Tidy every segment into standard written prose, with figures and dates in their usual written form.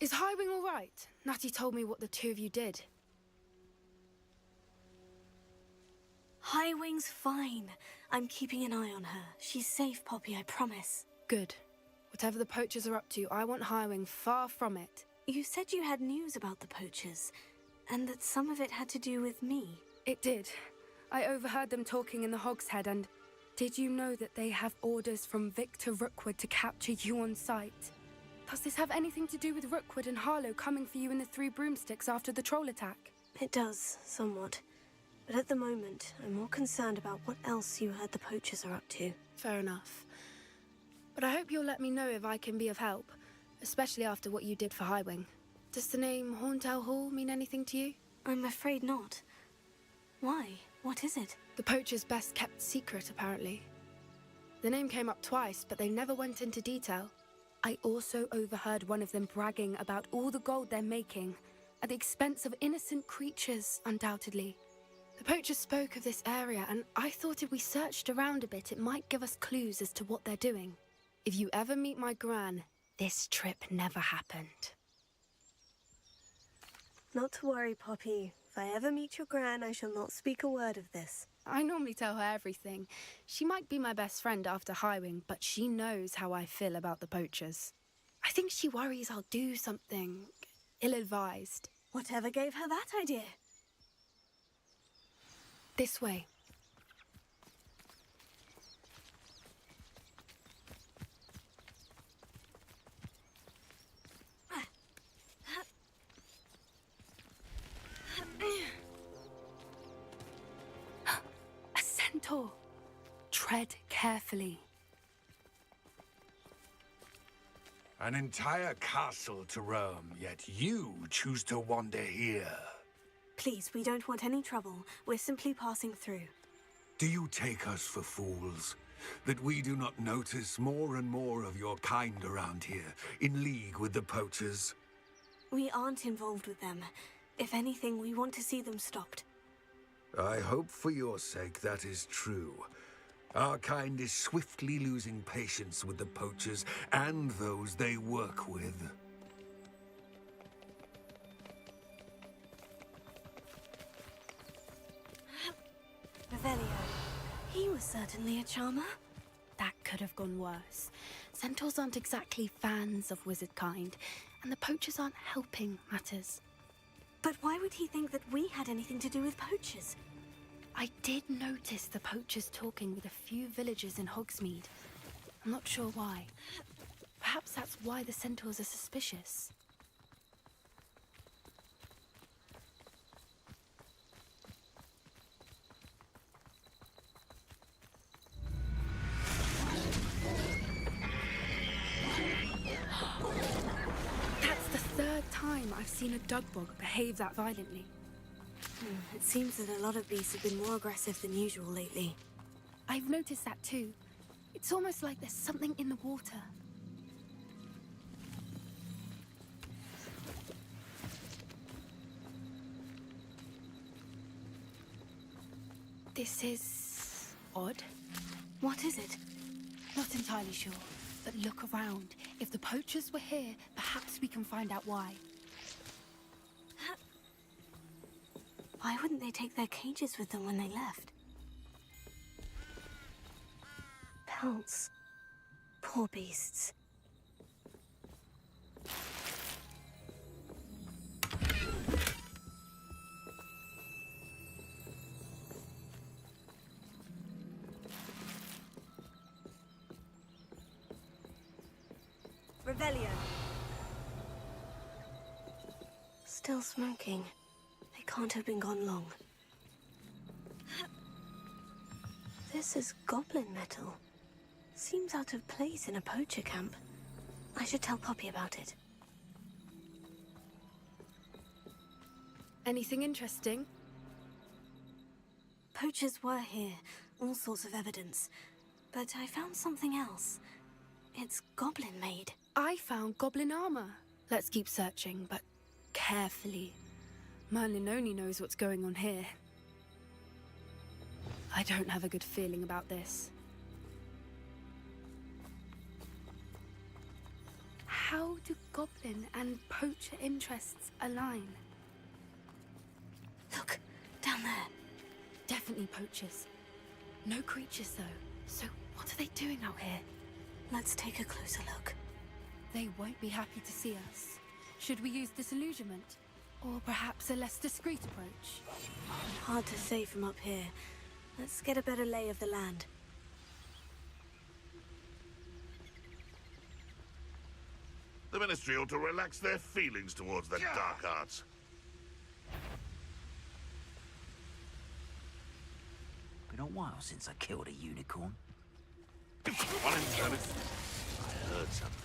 Is Highwing all right? Natty told me what the two of you did. Highwing's fine. I'm keeping an eye on her. She's safe, Poppy, I promise. Good. Whatever the poachers are up to, I want Highwing far from it. You said you had news about the poachers, and that some of it had to do with me. It did. I overheard them talking in the Hogshead, and did you know that they have orders from Victor Rookwood to capture you on sight? Does this have anything to do with Rookwood and Harlow coming for you in the Three Broomsticks after the troll attack? It does, somewhat. But at the moment, I'm more concerned about what else you heard the poachers are up to. Fair enough. But I hope you'll let me know if I can be of help, especially after what you did for Highwing. Does the name Horntail Hall mean anything to you? I'm afraid not. Why? What is it? The poachers' best kept secret, apparently. The name came up twice, but they never went into detail. I also overheard one of them bragging about all the gold they're making, at the expense of innocent creatures, undoubtedly. The poachers spoke of this area, and I thought if we searched around a bit, it might give us clues as to what they're doing. If you ever meet my gran, this trip never happened. Not to worry, Poppy. If I ever meet your gran, I shall not speak a word of this. I normally tell her everything. She might be my best friend after Highwing, but she knows how I feel about the poachers. I think she worries I'll do something ill-advised. Whatever gave her that idea? This way. A centaur. Tread carefully. An entire castle to roam, yet you choose to wander here. Please, we don't want any trouble. We're simply passing through. Do you take us for fools? That we do not notice more and more of your kind around here, in league with the poachers? We aren't involved with them. If anything, we want to see them stopped. I hope for your sake that is true. Our kind is swiftly losing patience with the poachers and those they work with. Revelio. He was certainly a charmer. That could have gone worse. Centaurs aren't exactly fans of wizard kind, and the poachers aren't helping matters. But why would he think that we had anything to do with poachers? I did notice the poachers talking with a few villagers in Hogsmeade. I'm not sure why. Perhaps that's why the centaurs are suspicious. That's the third time I've seen a dugbog behave that violently. It seems that a lot of beasts have been more aggressive than usual lately. I've noticed that too. It's almost like there's something in the water. This is odd. What is it? Not entirely sure, but look around. If the poachers were here, perhaps we can find out why. Why wouldn't they take their cages with them when they left? Pelts. Poor beasts. Revelio. Still smoking. They can't have been gone long. This is goblin metal. Seems out of place in a poacher camp. I should tell Poppy about it. Anything interesting? Poachers were here, all sorts of evidence. But I found something else. It's goblin-made. I found goblin armor. Let's keep searching, but carefully. Merlin only knows what's going on here. I don't have a good feeling about this. How do goblin and poacher interests align? Look, down there. Definitely poachers. No creatures, though. So what are they doing out here? Let's take a closer look. They won't be happy to see us. Should we use disillusionment? Or perhaps a less discreet approach? Hard to say from up here. Let's get a better lay of the land. The Ministry ought to relax their feelings towards the dark arts. Been a while since I killed a unicorn. One in turn. I heard something.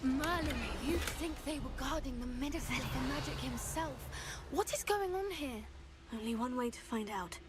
Merlin, you'd think they were guarding the Minister for Magic himself. What is going on here? Only one way to find out.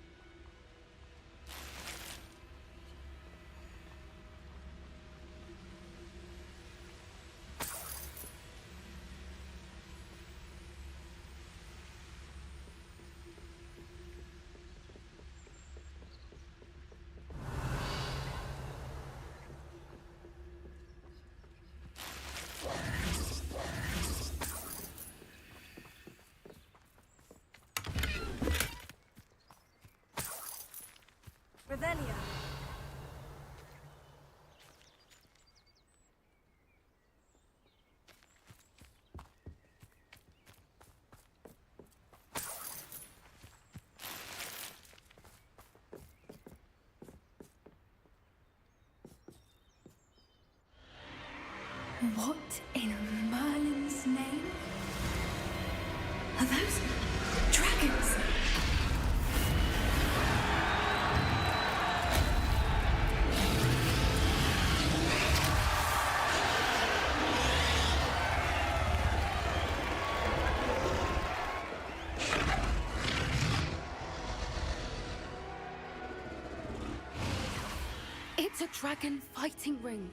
Revelio. What in Merlin's name? Are those dragons? It's a dragon fighting ring.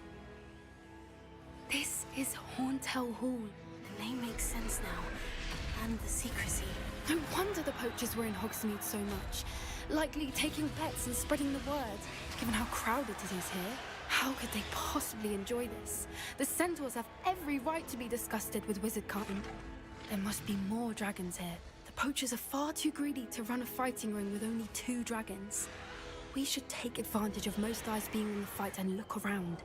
This is Hauntel Hall. The name makes sense now. And the secrecy. No wonder the poachers were in Hogsmeade so much. Likely taking bets and spreading the word, given how crowded it is here. How could they possibly enjoy this? The centaurs have every right to be disgusted with wizardkind. There must be more dragons here. The poachers are far too greedy to run a fighting ring with only 2 dragons. We should take advantage of most eyes being in the fight and look around.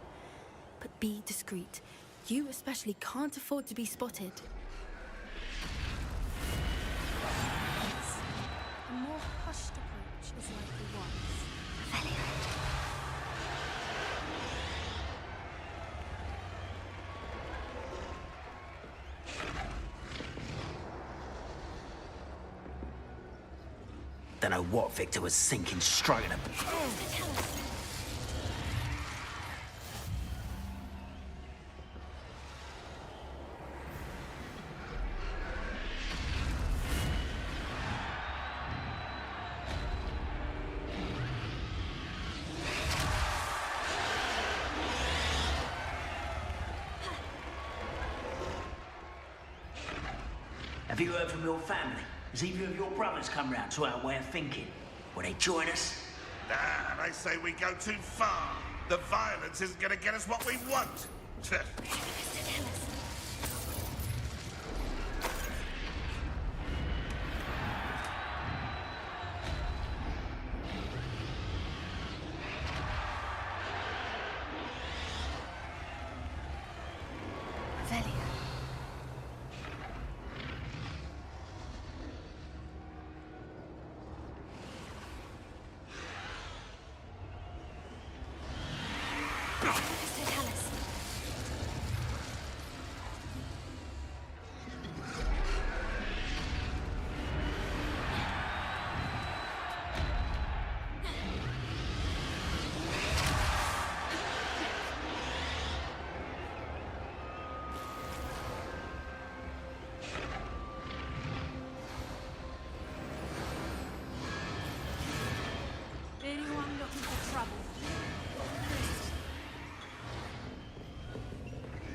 But be discreet. You especially can't afford to be spotted. A more hushed approach is likely wise. Don't know what Victor was thinking, striking a... Have you heard from your family? Has either of your brothers come round to our way of thinking? Will they join us? Nah, they say we go too far. The violence isn't gonna get us what we want.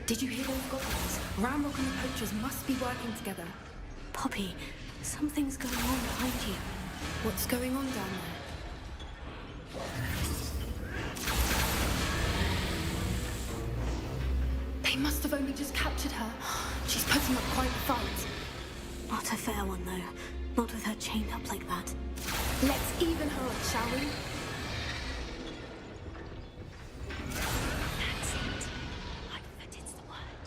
Did you hear those goblins? Ramrock and the poachers must be working together. Poppy, something's going on behind you. What's going on down there? They must have only just captured her. She's putting up quite a fight. Not a fair one, though. Not with her chained up like that. Let's even her up, shall we? That's it. That is the word.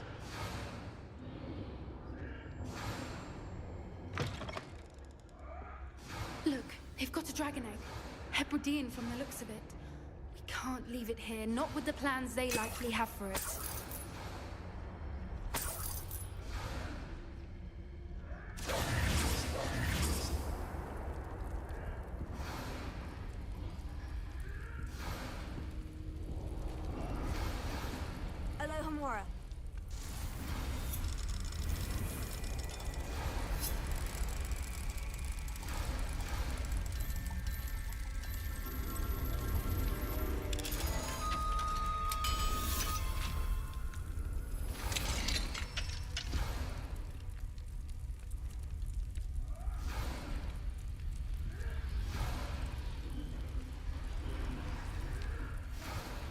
Look, they've got a dragon egg. Hebridean from the looks of it. We can't leave it here, not with the plans they likely have for it. Alohomora.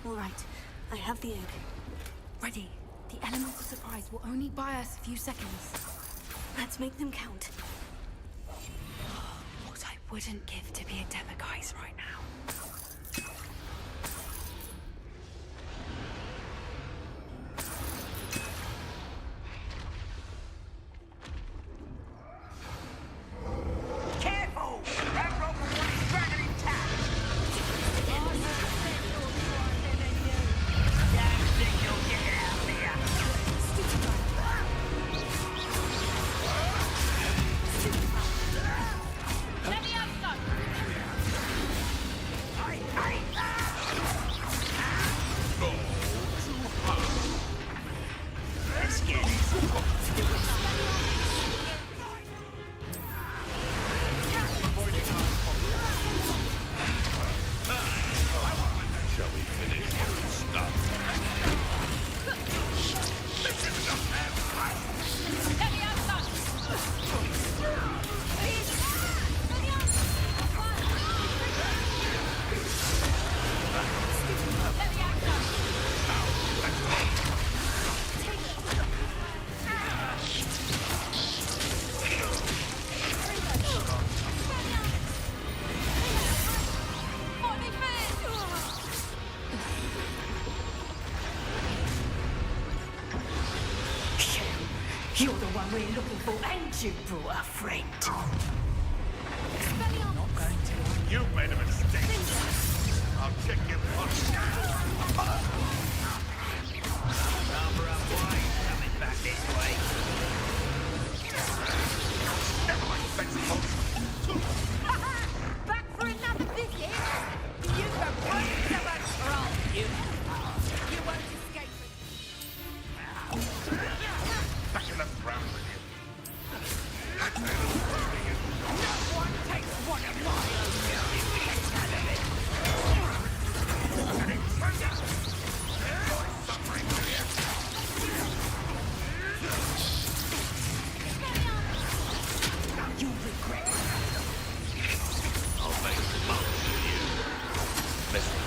All right, I have the egg. Ready. The elemental surprise will only buy us a few seconds. Let's make them count. What I wouldn't give to be a Demiguise right now. Careful! That rope will want his dragon intact! Don't think you'll get out of here! Let me have some! Let's get it. Shall we finish here and stop? Let me have some! Please! Let me have some! Let me have some! Let me finish! You're the one we're looking for, and you brought a friend. Not going to. You made a mistake. I'll kick your butt. Number up wide, coming back this way. Never mind, thanks, folks. Back for another visit? You can run so much wrong, you. You won't escape it. Back in the ground with you. No one takes one of my own millions out of it. Suffering here. You'll regret it. I'll make the most of you. Listen,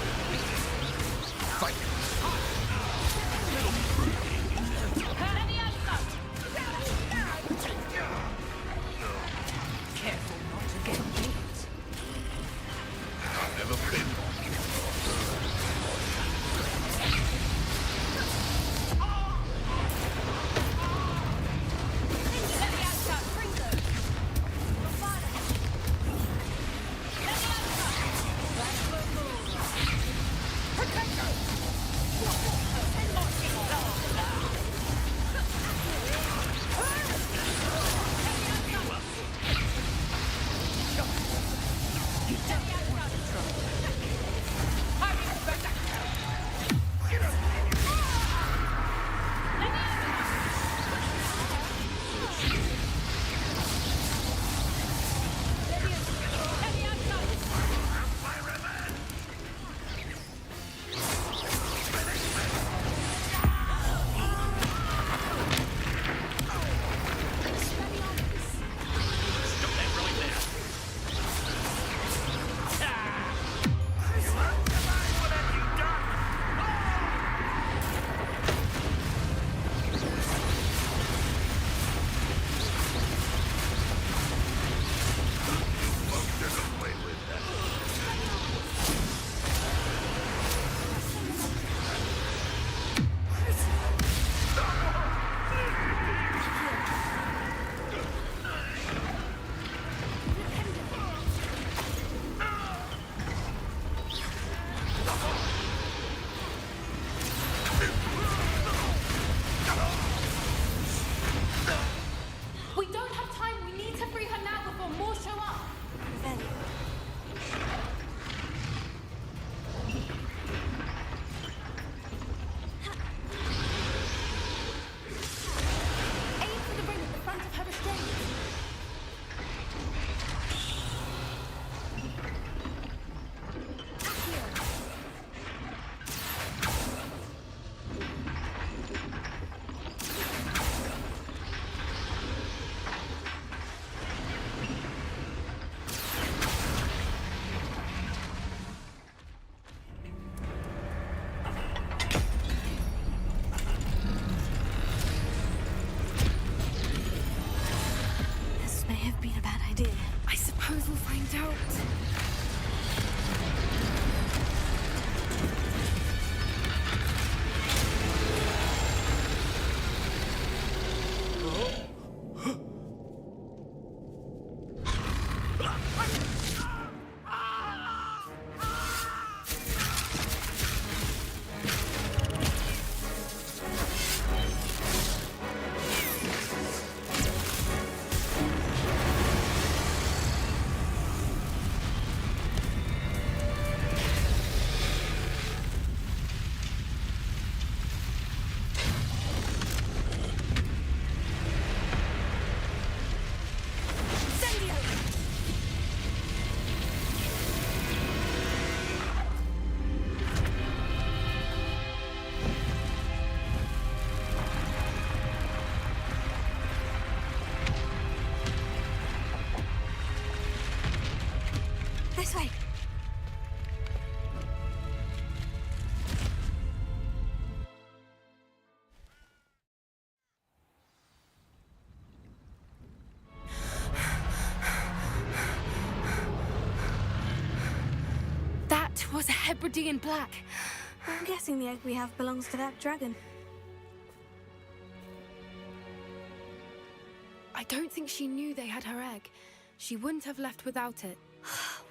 fight. Let me have some! Careful not to get hit. I've never been Let me have some! Bring them! Let me have some! That's the move! Protect us! Hebridean black. I'm guessing the egg we have belongs to that dragon. I don't think she knew they had her egg. She wouldn't have left without it.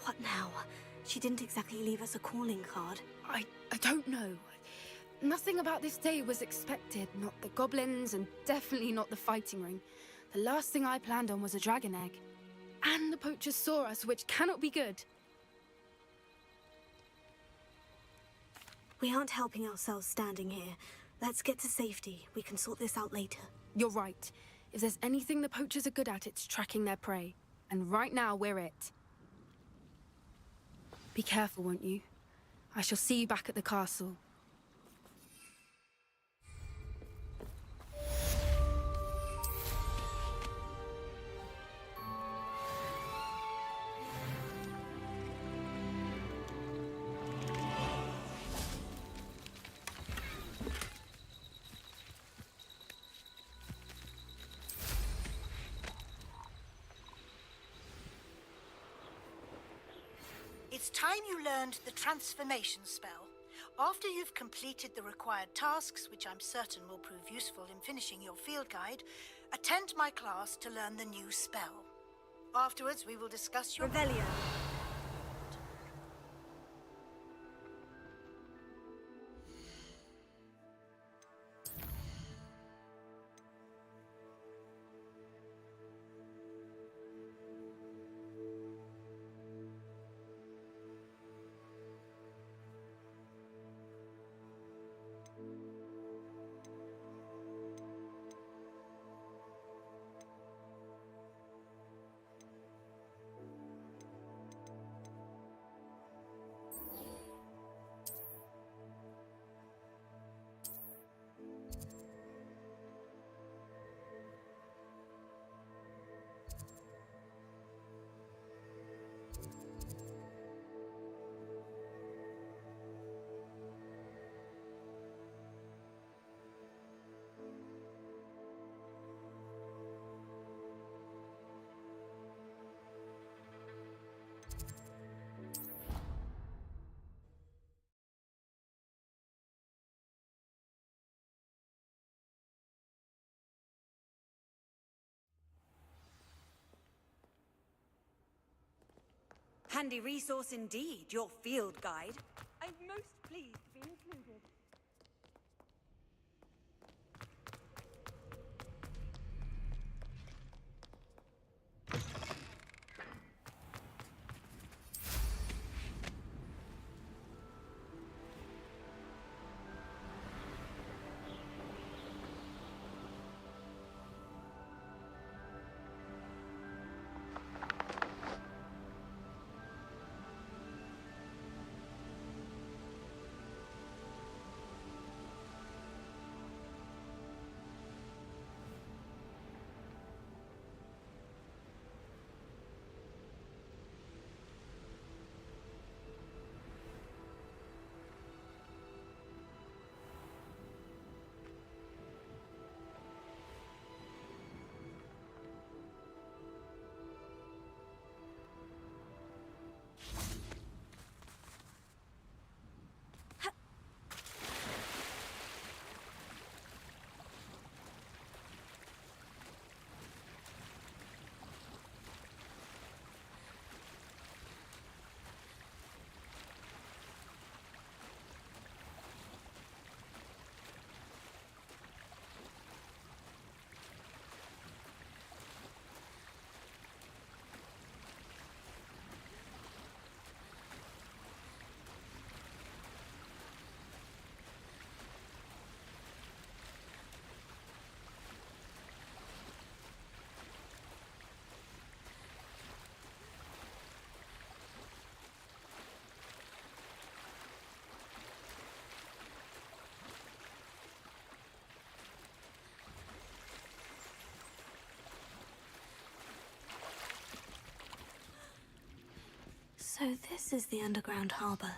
What now? She didn't exactly leave us a calling card. I don't know. Nothing about this day was expected. Not the goblins, and definitely not the fighting ring. The last thing I planned on was a dragon egg. And the poachers saw us, which cannot be good. We aren't helping ourselves standing here. Let's get to safety. We can sort this out later. You're right. If there's anything the poachers are good at, it's tracking their prey. And right now, we're it. Be careful, won't you? I shall see you back at the castle. It's time you learned the transformation spell. After you've completed the required tasks, which I'm certain will prove useful in finishing your field guide, attend my class to learn the new spell. Afterwards, we will discuss your... Revelio. Handy resource indeed, your field guide. I'm most pleased to be included. So this is the underground harbor.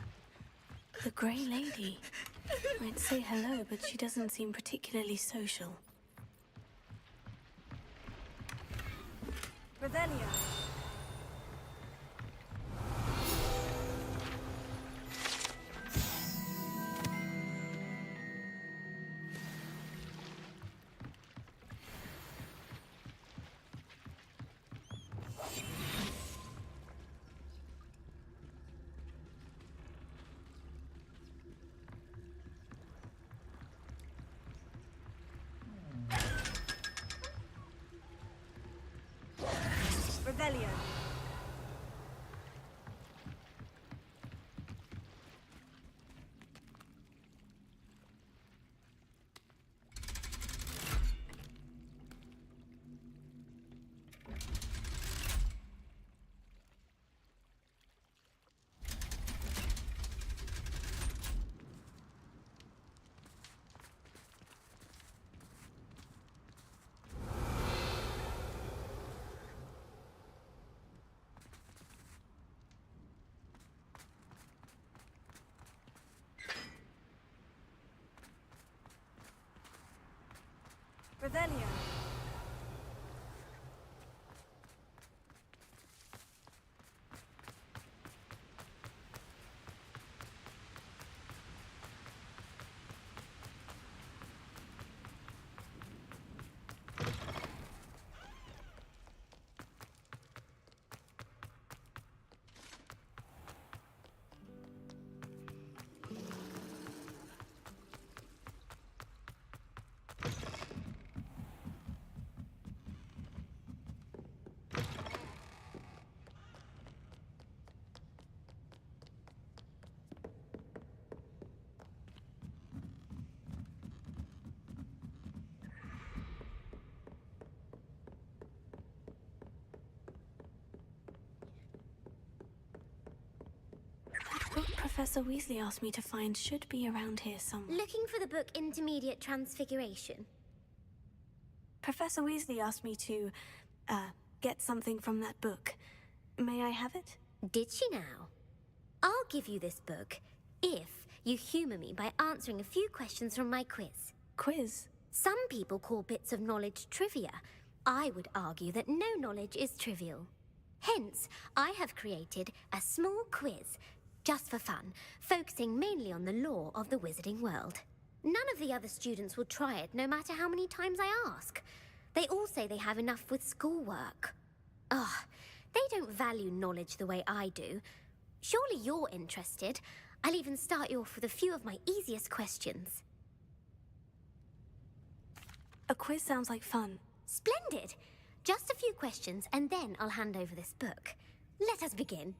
The Grey Lady. I'd say hello, but she doesn't seem particularly social. Revelio. Revelio. That book Professor Weasley asked me to find should be around here somewhere. Looking for the book Intermediate Transfiguration. Professor Weasley asked me to, get something from that book. May I have it? Did she now? I'll give you this book if you humour me by answering a few questions from my quiz. Quiz? Some people call bits of knowledge trivia. I would argue that no knowledge is trivial. Hence, I have created a small quiz, just for fun, focusing mainly on the lore of the wizarding world. None of the other students will try it, no matter how many times I ask. They all say they have enough with schoolwork. Ugh, they don't value knowledge the way I do. Surely you're interested. I'll even start you off with a few of my easiest questions. A quiz sounds like fun. Splendid! Just a few questions, and then I'll hand over this book. Let us begin.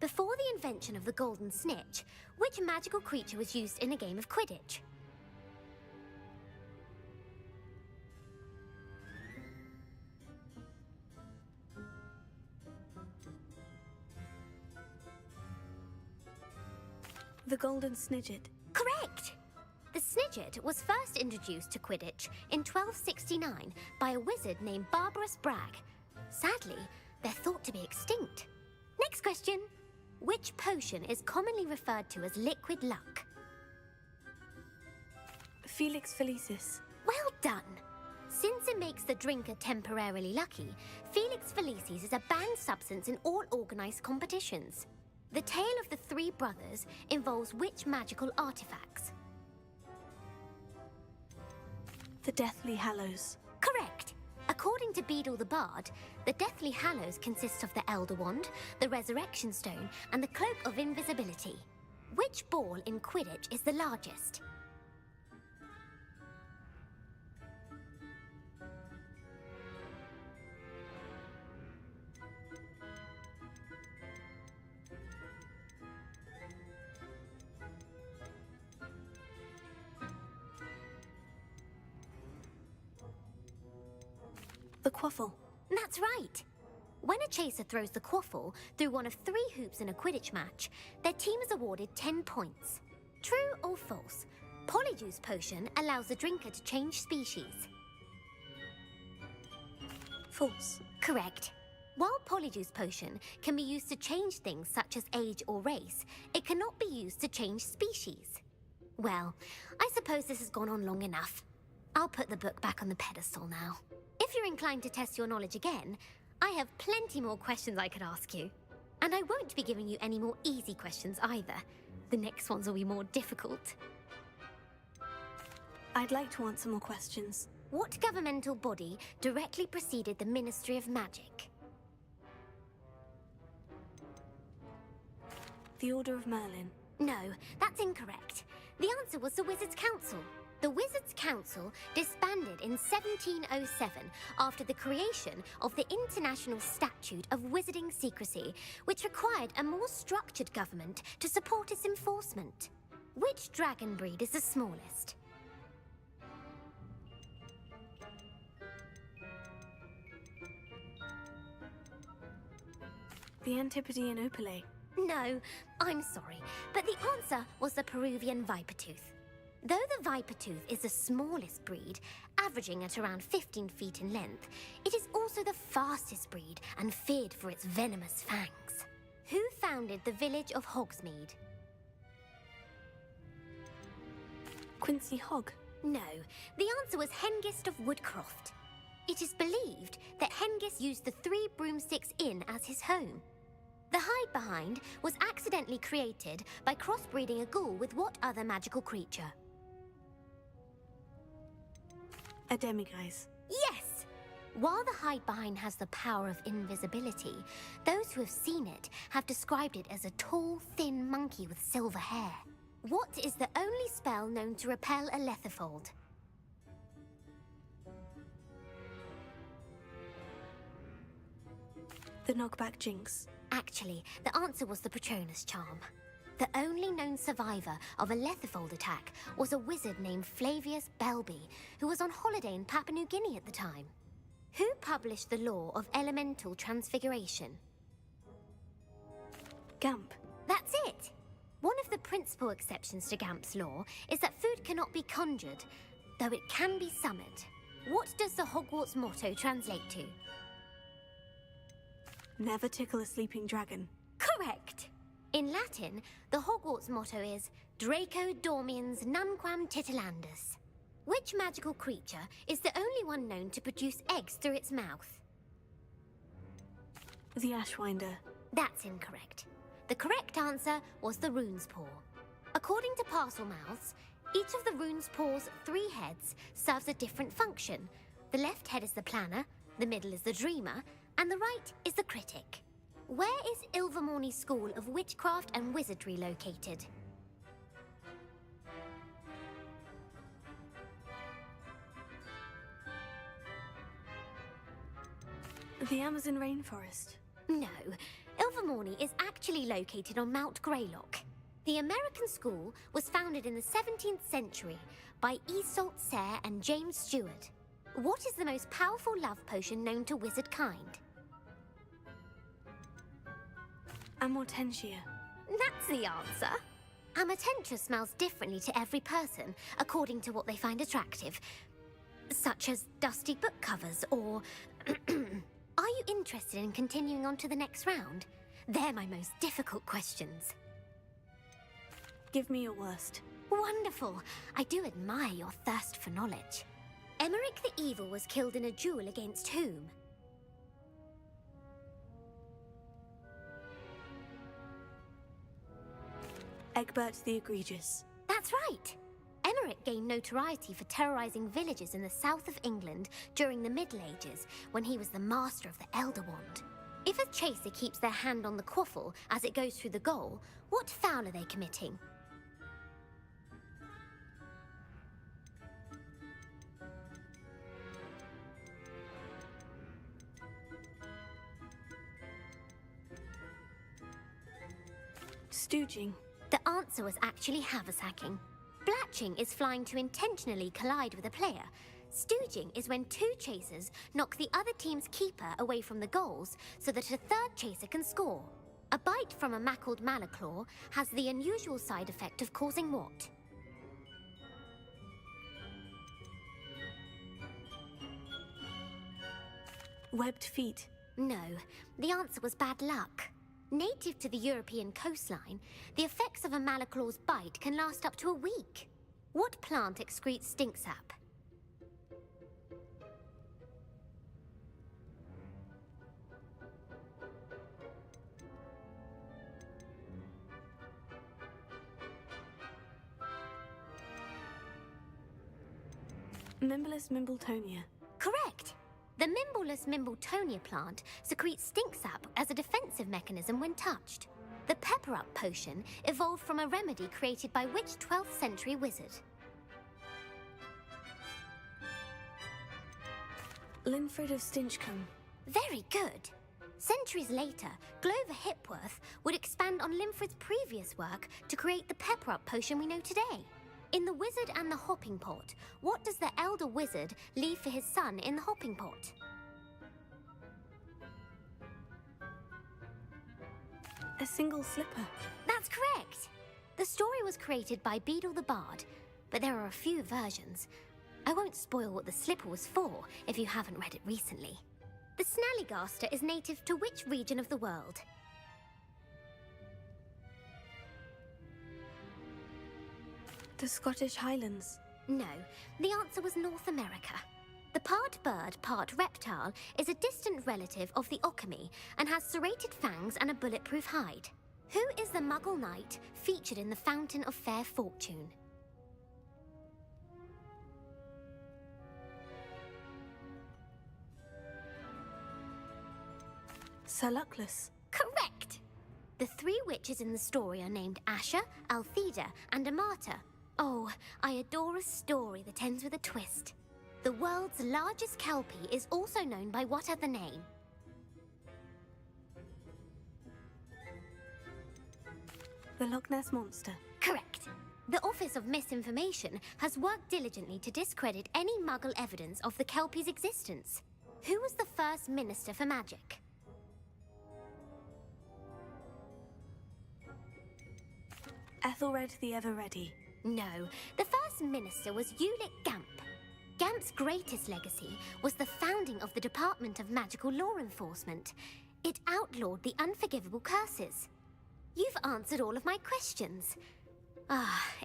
Before the invention of the golden snitch, which magical creature was used in a game of Quidditch? The Golden Snidget. Correct! The Snidget was first introduced to Quidditch in 1269 by a wizard named Barbarous Bragg. Sadly, they're thought to be extinct. Next question. Which potion is commonly referred to as liquid luck? Felix Felicis. Well done! Since it makes the drinker temporarily lucky, Felix Felicis is a banned substance in all organised competitions. The tale of the three brothers involves which magical artifacts? The Deathly Hallows. Correct! According to Beedle the Bard, the Deathly Hallows consists of the Elder Wand, the Resurrection Stone, and the Cloak of Invisibility. Which ball in Quidditch is the largest? The Quaffle. That's right. When a chaser throws the quaffle through one of 3 hoops in a Quidditch match, their team is awarded 10 points. True or false? Polyjuice Potion allows the drinker to change species. False. Correct. While Polyjuice Potion can be used to change things such as age or race, it cannot be used to change species. Well, I suppose this has gone on long enough. I'll put the book back on the pedestal now. If you're inclined to test your knowledge again, I have plenty more questions I could ask you. And I won't be giving you any more easy questions either. The next ones will be more difficult. I'd like to answer more questions. What governmental body directly preceded the Ministry of Magic? The Order of Merlin. No, that's incorrect. The answer was the Wizards' Council. The Wizards' Council disbanded in 1707 after the creation of the International Statute of Wizarding Secrecy, which required a more structured government to support its enforcement. Which dragon breed is the smallest? The Antipodean Opale. No, I'm sorry, but the answer was the Peruvian Vipertooth. Though the Vipertooth is the smallest breed, averaging at around 15 feet in length, it is also the fastest breed and feared for its venomous fangs. Who founded the village of Hogsmeade? Quincy Hogg. No, the answer was Hengist of Woodcroft. It is believed that Hengist used the 3 Broomsticks Inn as his home. The hide-behind was accidentally created by crossbreeding a ghoul with what other magical creature? A demiguise. Yes! While the hide-behind has the power of invisibility, those who have seen it have described it as a tall, thin monkey with silver hair. What is the only spell known to repel a lethifold? The knockback jinx. Actually, the answer was the Patronus charm. The only known survivor of a lethifold attack was a wizard named Flavius Belby, who was on holiday in Papua New Guinea at the time. Who published the law of elemental transfiguration? Gamp. That's it! One of the principal exceptions to Gamp's law is that food cannot be conjured, though it can be summoned. What does the Hogwarts motto translate to? Never tickle a sleeping dragon. Correct! In Latin, the Hogwarts motto is Draco Dormiens Nunquam Titilandus. Which magical creature is the only one known to produce eggs through its mouth? The Ashwinder. That's incorrect. The correct answer was the Rune's Paw. According to Parselmouths, each of the Rune's Paw's 3 heads serves a different function. The left head is the planner, the middle is the dreamer, and the right is the critic. Where is Ilvermorny School of Witchcraft and Wizardry located? The Amazon rainforest. No, Ilvermorny is actually located on Mount Greylock. The American school was founded in the 17th century by Iseult Sayre and James Stewart. What is the most powerful love potion known to wizard kind? Amortentia. That's the answer. Amortentia smells differently to every person, according to what they find attractive, such as dusty book covers or... Are you interested in continuing on to the next round? They're my most difficult questions. Give me your worst. Wonderful. I do admire your thirst for knowledge. Emmerich the Evil was killed in a duel against whom? Egbert the Egregious. That's right. Emmerich gained notoriety for terrorizing villages in the south of England during the Middle Ages, when he was the master of the Elder Wand. If a chaser keeps their hand on the quaffle as it goes through the goal, what foul are they committing? Stooging. The answer was actually haversacking. Blatching is flying to intentionally collide with a player. Stooging is when 2 chasers knock the other team's keeper away from the goals so that a 3rd chaser can score. A bite from a mackled malaclaw has the unusual side effect of causing what? Webbed feet. No, the answer was bad luck. Native to the European coastline, the effects of a malaclaw's bite can last up to a week. What plant excretes stink sap? Mimblus Mimbletonia. Correct! The Mimblus Mimbletonia plant secretes stink sap as a defensive mechanism when touched. The Pepper Up potion evolved from a remedy created by which 12th century wizard? Linfred of Stinchcombe. Very good! Centuries later, Glover Hipworth would expand on Linfred's previous work to create the Pepper Up potion we know today. In The Wizard and the Hopping Pot, what does the elder wizard leave for his son in the hopping pot? A single slipper. That's correct! The story was created by Beadle the Bard, but there are a few versions. I won't spoil what the slipper was for if you haven't read it recently. The Snallygaster is native to which region of the world? The Scottish Highlands. No, the answer was North America. The part bird, part reptile is a distant relative of the Occamy and has serrated fangs and a bulletproof hide. Who is the Muggle knight featured in the Fountain of Fair Fortune? Sir Luckless. Correct! The three witches in the story are named Asha, Altheda, and Amata. Oh, I adore a story that ends with a twist. The world's largest kelpie is also known by what other name? The Loch Ness Monster. Correct. The Office of Misinformation has worked diligently to discredit any Muggle evidence of the kelpie's existence. Who was the first Minister for Magic? Ethelred the Ever-Ready. No, the first minister was Ulick Gamp. Gamp's greatest legacy was the founding of the Department of Magical Law Enforcement. It outlawed the unforgivable curses. You've answered all of my questions.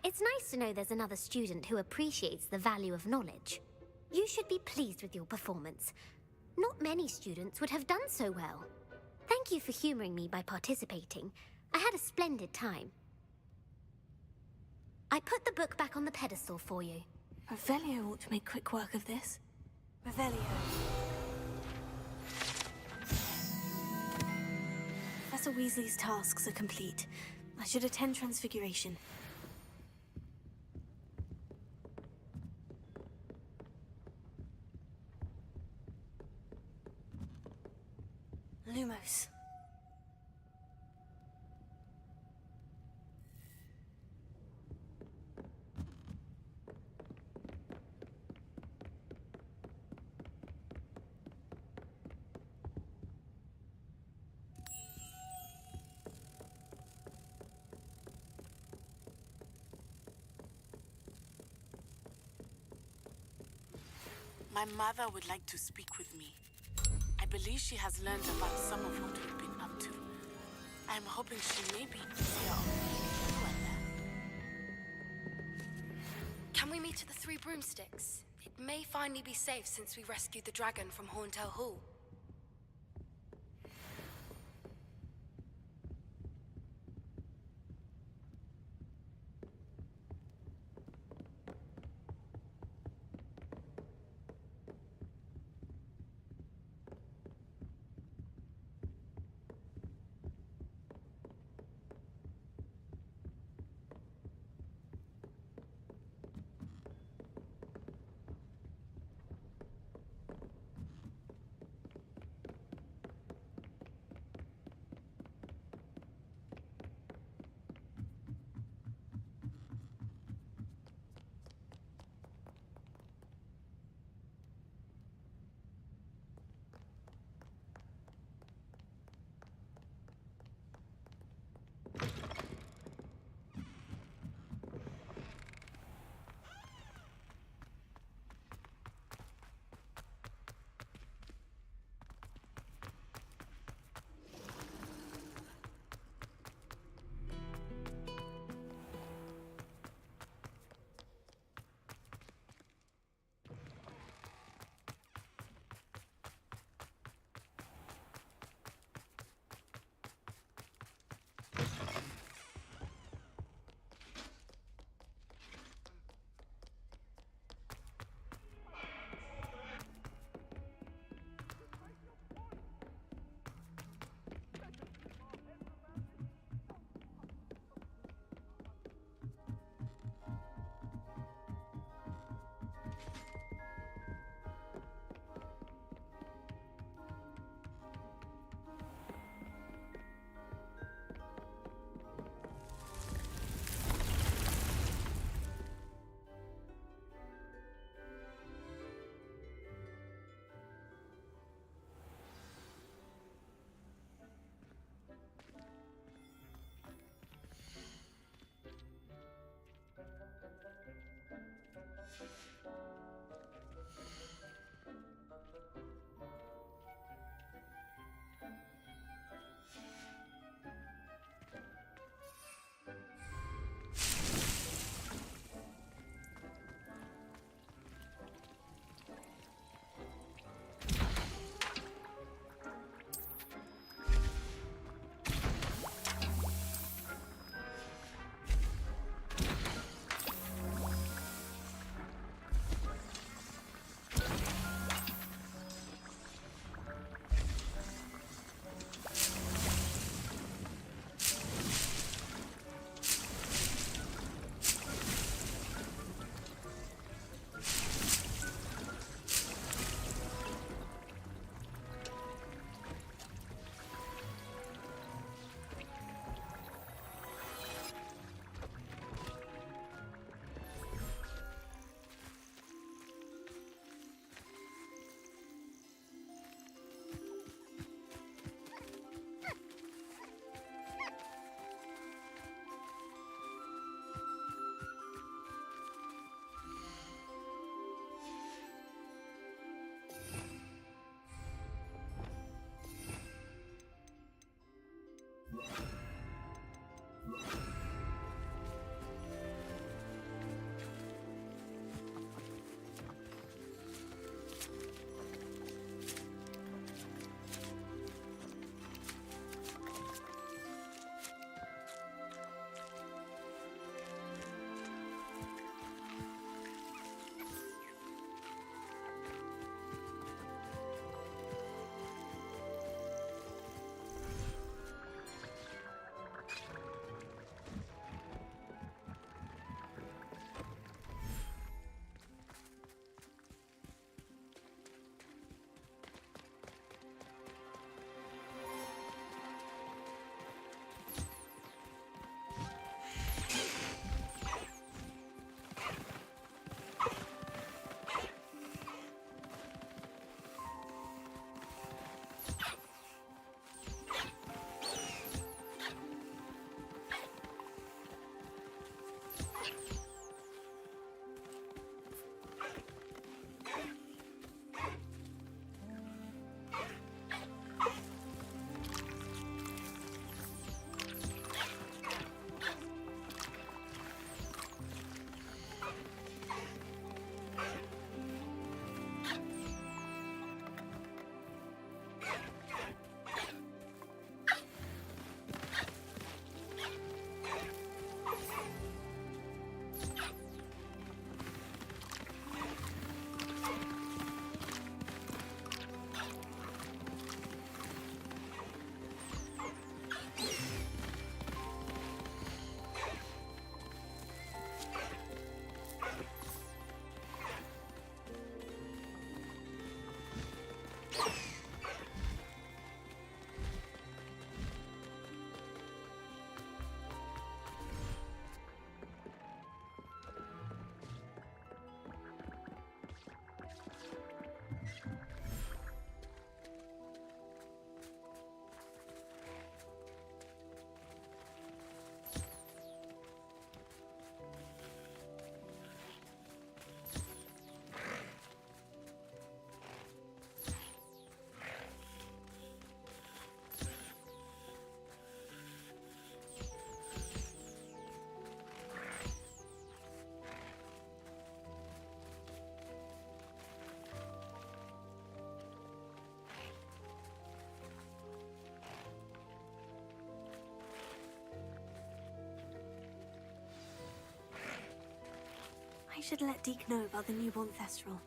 It's nice to know there's another student who appreciates the value of knowledge. You should be pleased with your performance. Not many students would have done so well. Thank you for humoring me by participating. I had a splendid time. I put the book back on the pedestal for you. Revelio ought to make quick work of this. Revelio. Professor Weasley's tasks are complete. I should attend Transfiguration. Lumos. My mother would like to speak with me. I believe she has learned about some of what we've been up to. I'm hoping she may be easier on me. Can we meet at the Three Broomsticks? It may finally be safe since we rescued the dragon from Horntail Hall. I should let Deke know about the newborn Thestral.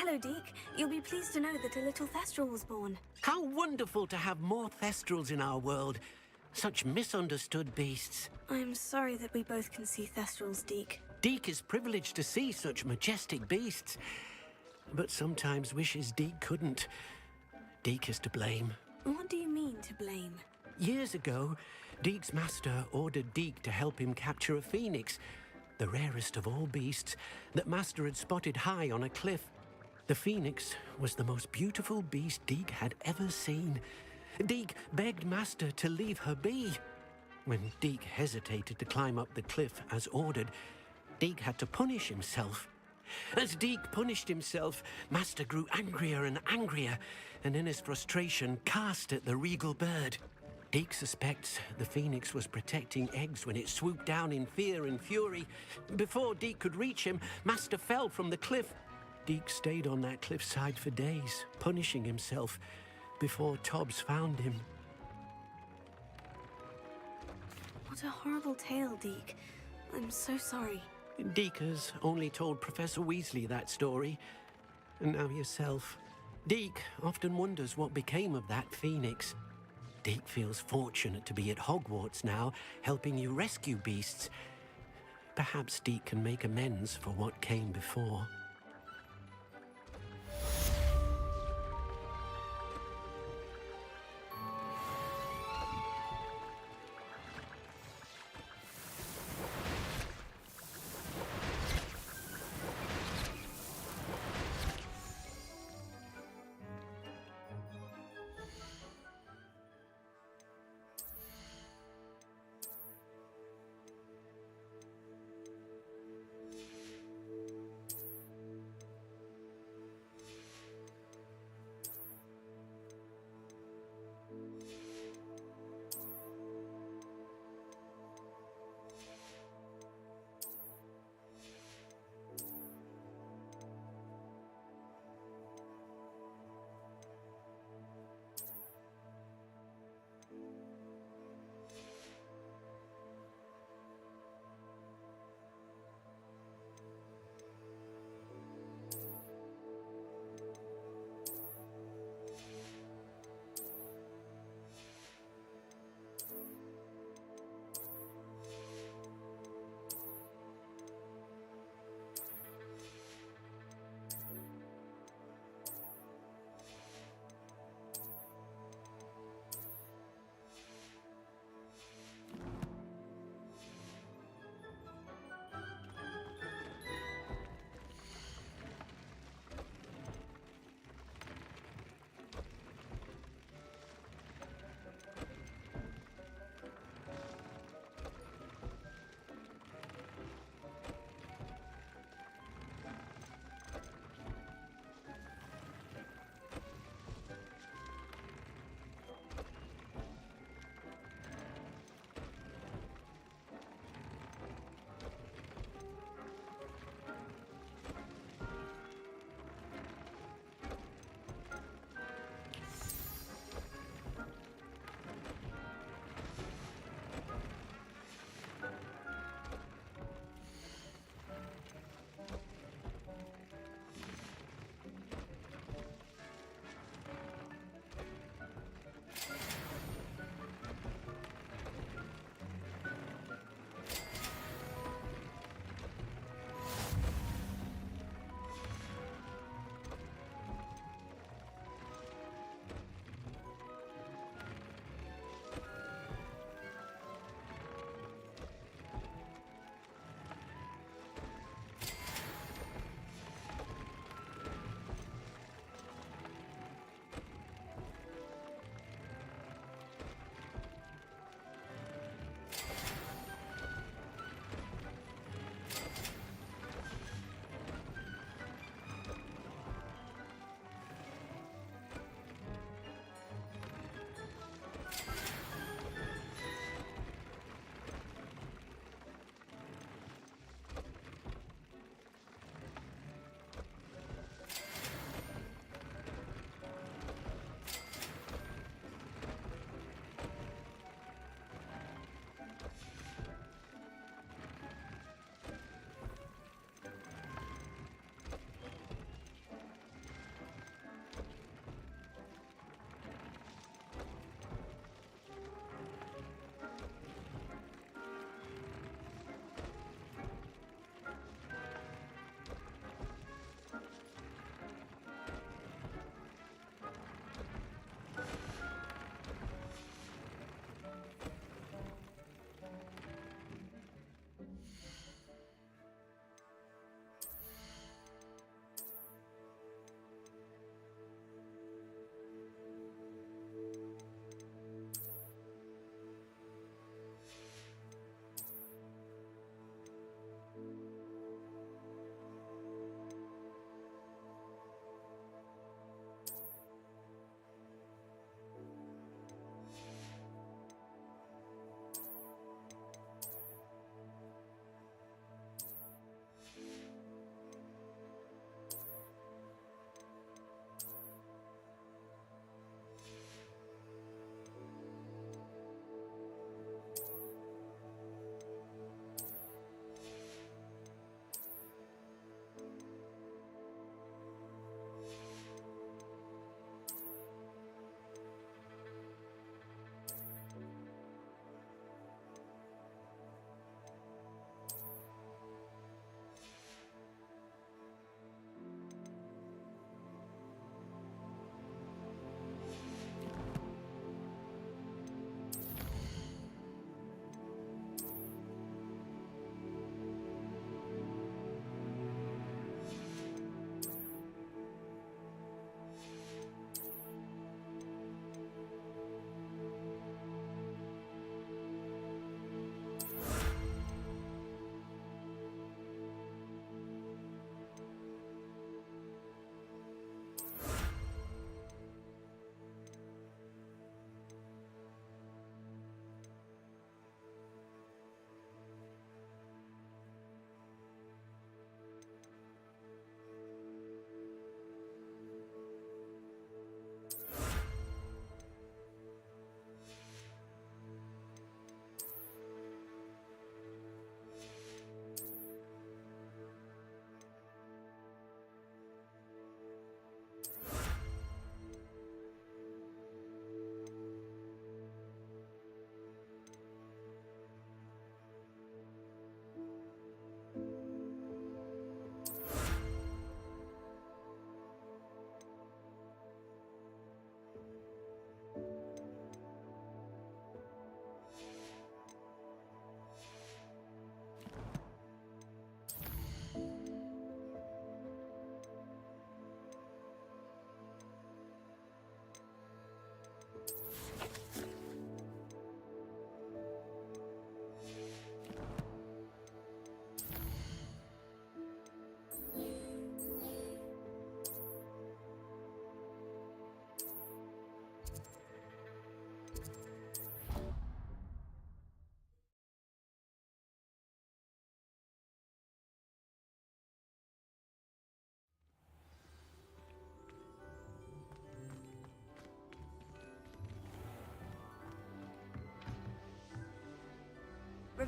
Hello, Deke. You'll be pleased to know that a little Thestral was born. How wonderful to have more Thestrals in our world. Such misunderstood beasts. I'm sorry that we both can see Thestrals, Deke. Deke is privileged to see such majestic beasts, but sometimes wishes Deke couldn't. Deke is to blame. What do you mean, to blame? Years ago, Deke's master ordered Deke to help him capture a phoenix, the rarest of all beasts, that master had spotted high on a cliff. The phoenix was the most beautiful beast Deke had ever seen. Deke begged master to leave her be. When Deke hesitated to climb up the cliff as ordered, Deke had to punish himself. As Deke punished himself, master grew angrier and angrier, and in his frustration cast at the regal bird. Deke suspects the phoenix was protecting eggs when it swooped down in fear and fury. Before Deke could reach him, master fell from the cliff. Deke stayed on that cliffside for days, punishing himself, before Tobbs found him. What a horrible tale, Deke. I'm so sorry. Deke has only told Professor Weasley that story, and now yourself. Deke often wonders what became of that phoenix. Deke feels fortunate to be at Hogwarts now, helping you rescue beasts. Perhaps Deke can make amends for what came before.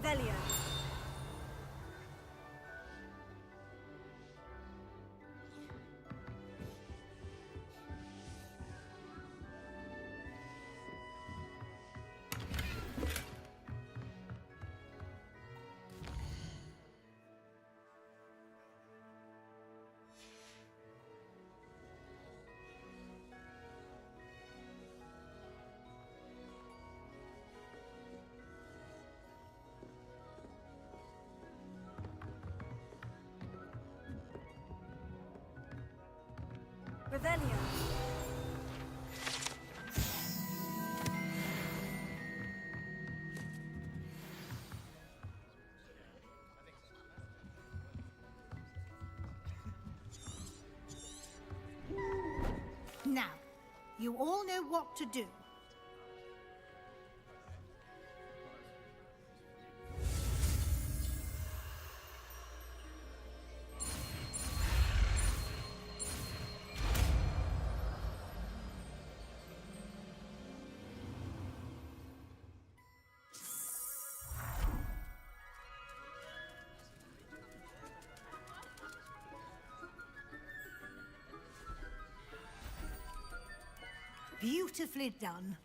Revelio. Revelio. Now, you all know what to do. Beautifully done.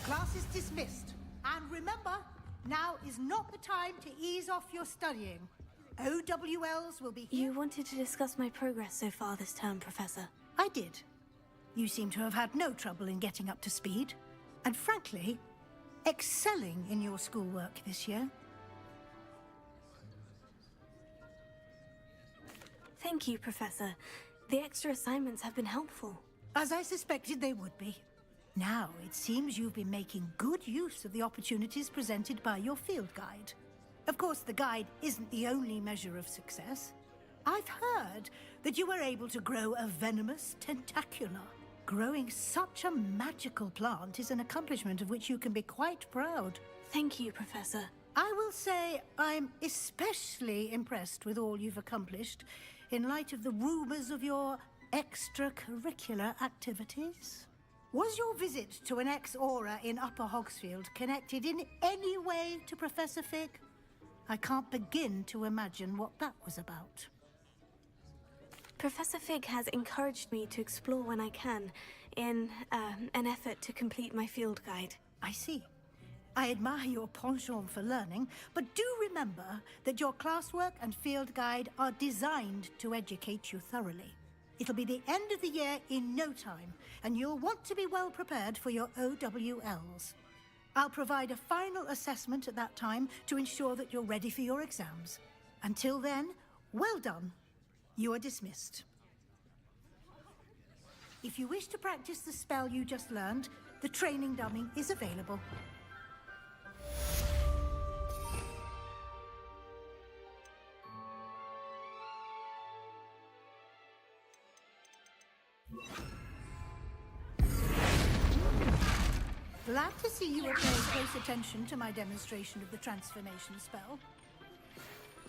Class is dismissed. And remember, now is not the time to ease off your studying. OWLs will be here. You wanted to discuss my progress so far this term, Professor. I did. You seem to have had no trouble in getting up to speed. And frankly, excelling in your schoolwork this year. Thank you, Professor. The extra assignments have been helpful. As I suspected they would be. Now, it seems you've been making good use of the opportunities presented by your field guide. Of course, the guide isn't the only measure of success. I've heard that you were able to grow a venomous tentacula. Growing such a magical plant is an accomplishment of which you can be quite proud. Thank you, Professor. I will say I'm especially impressed with all you've accomplished in light of the rumors of your extracurricular activities. Was your visit to an ex-aura in Upper Hogsfield connected in any way to Professor Fig? I can't begin to imagine what that was about. Professor Fig has encouraged me to explore when I can, in an effort to complete my field guide. I see. I admire your penchant for learning, but do remember that your classwork and field guide are designed to educate you thoroughly. It'll be the end of the year in no time, and you'll want to be well prepared for your OWLs. I'll provide a final assessment at that time to ensure that you're ready for your exams. Until then, well done. You are dismissed. If you wish to practice the spell you just learned, the training dummy is available. Glad to see you are paying close attention to my demonstration of the transformation spell.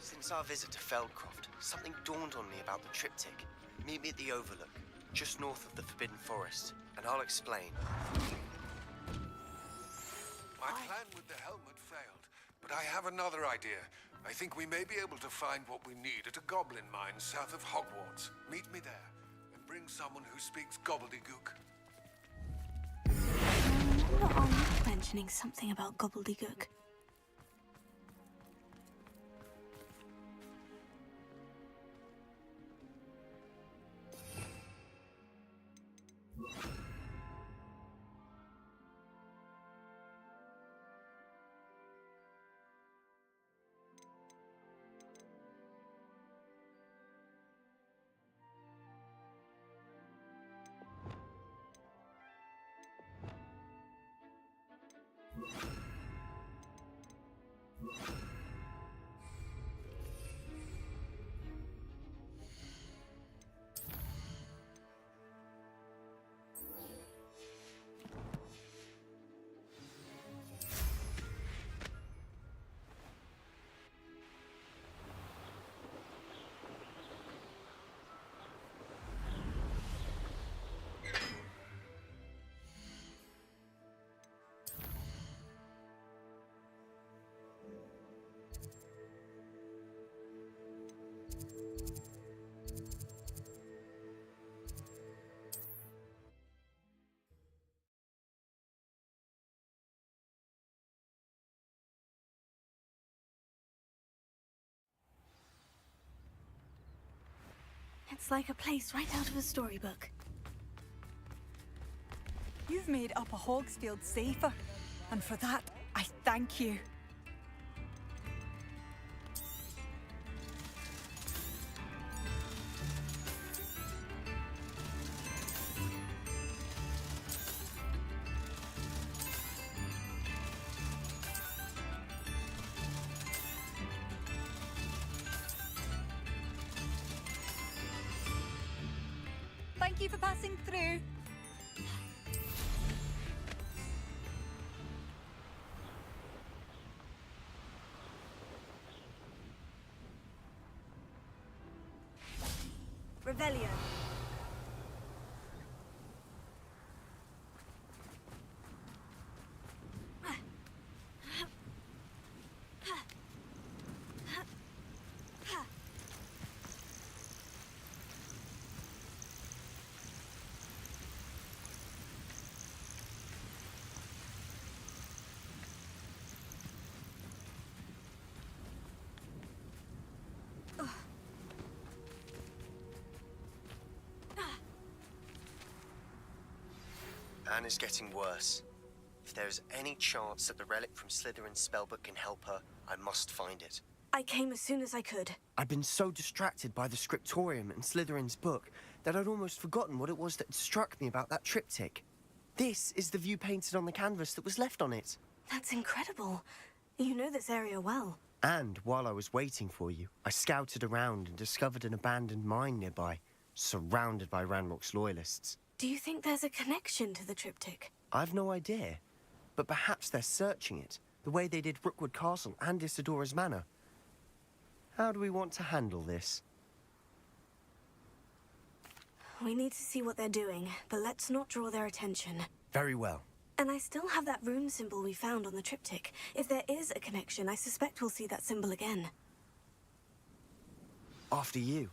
Since our visit to Feldcroft, something dawned on me about the triptych. Meet me at the Overlook, just north of the Forbidden Forest, and I'll explain. My plan with the helmet failed, but I have another idea. I think we may be able to find what we need at a goblin mine south of Hogwarts. Meet me there, and bring someone who speaks gobbledygook. What are you mentioning something about gobbledygook? It's like a place right out of a storybook. You've made Upper Hogsfield safer, and for that, I thank you. Thank you for passing through. Revelio. Anne is getting worse. If there is any chance that the relic from Slytherin's spellbook can help her, I must find it. I came as soon as I could. I'd been so distracted by the scriptorium and Slytherin's book that I'd almost forgotten what it was that struck me about that triptych. This is the view painted on the canvas that was left on it. That's incredible. You know this area well. And while I was waiting for you, I scouted around and discovered an abandoned mine nearby, surrounded by Ranrock's loyalists. Do you think there's a connection to the triptych? I've no idea, but perhaps they're searching it, the way they did Rookwood Castle and Isidora's Manor. How do we want to handle this? We need to see what they're doing, but let's not draw their attention. Very well. And I still have that rune symbol we found on the triptych. If there is a connection, I suspect we'll see that symbol again. After you.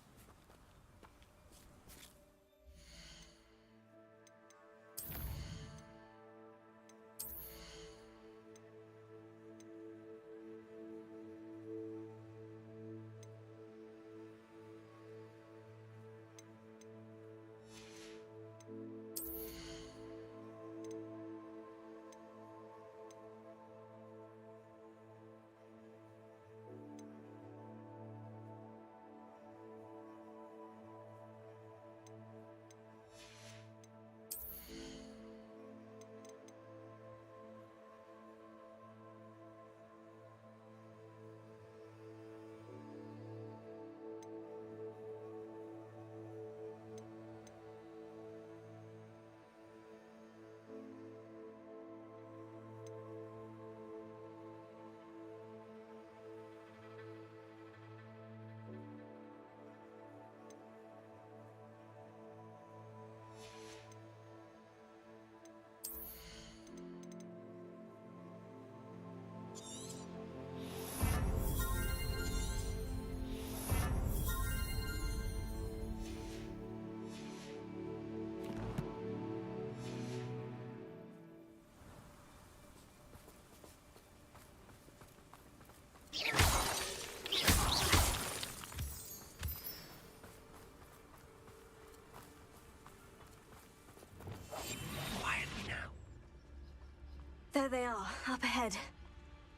There they are, up ahead.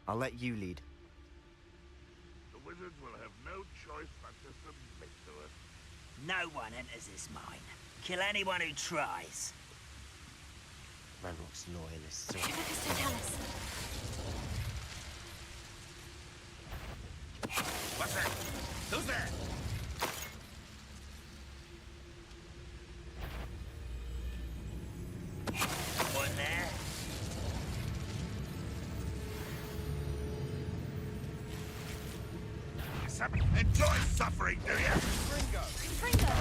I'll let you lead. The wizards will have no choice but to submit to us. No one enters this mine. Kill anyone who tries. Ranrock's loyalists are... Hibicus Totalis. What's that? Who's there? One there. Enjoy suffering, do you? Fringo!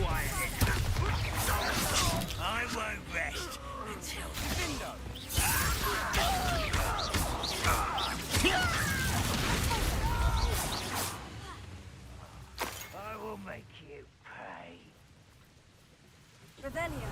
Quiet. I won't rest until I will make you pay. Revelio.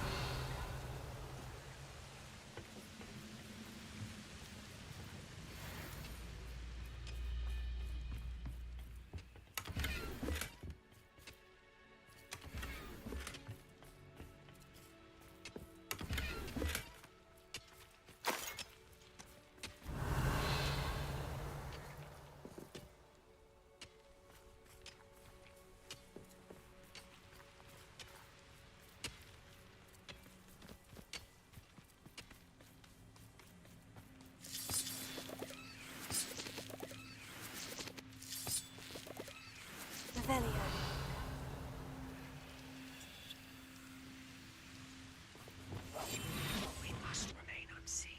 Revelio. We must remain unseen.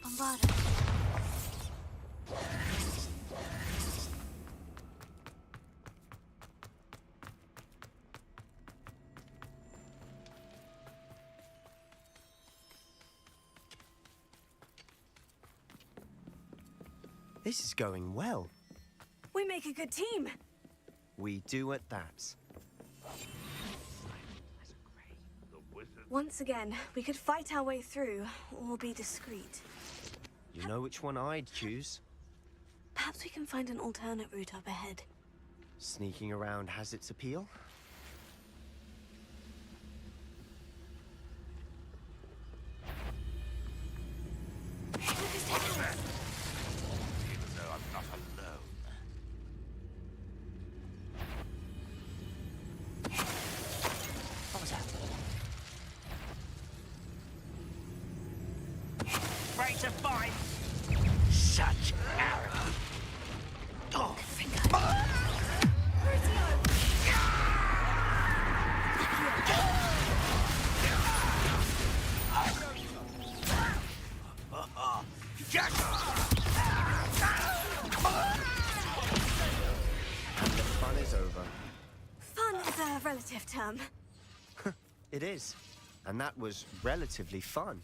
Bombarda. This is going well. We make a good team. We do at that. Once again, we could fight our way through, or be discreet. You know which one I'd choose? Perhaps we can find an alternate route up ahead. Sneaking around has its appeal. Even though I'm not alone. What was that? Afraid to fight? Such arrogance. Oh, And the fun is over. Fun is a relative term. It is. And that was relatively fun.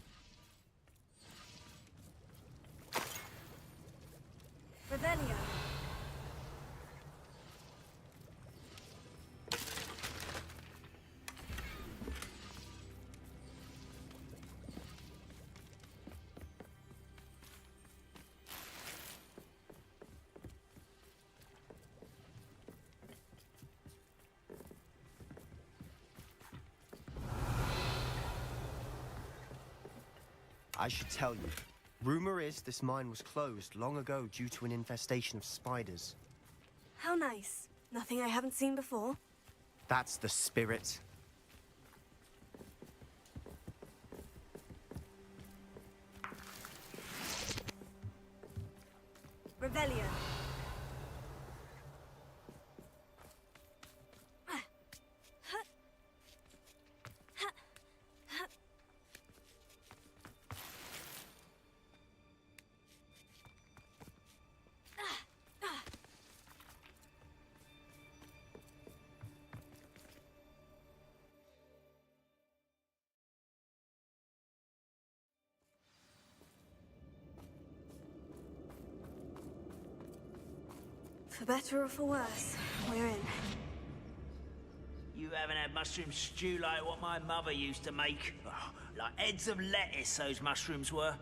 Revelio. I should tell you. Rumor is this mine was closed long ago due to an infestation of spiders. How nice. Nothing I haven't seen before. That's the spirit. Revelio. For better or for worse, we're in. you haven't had mushroom stew like what my mother used to make. Oh, like heads of lettuce, those mushrooms were.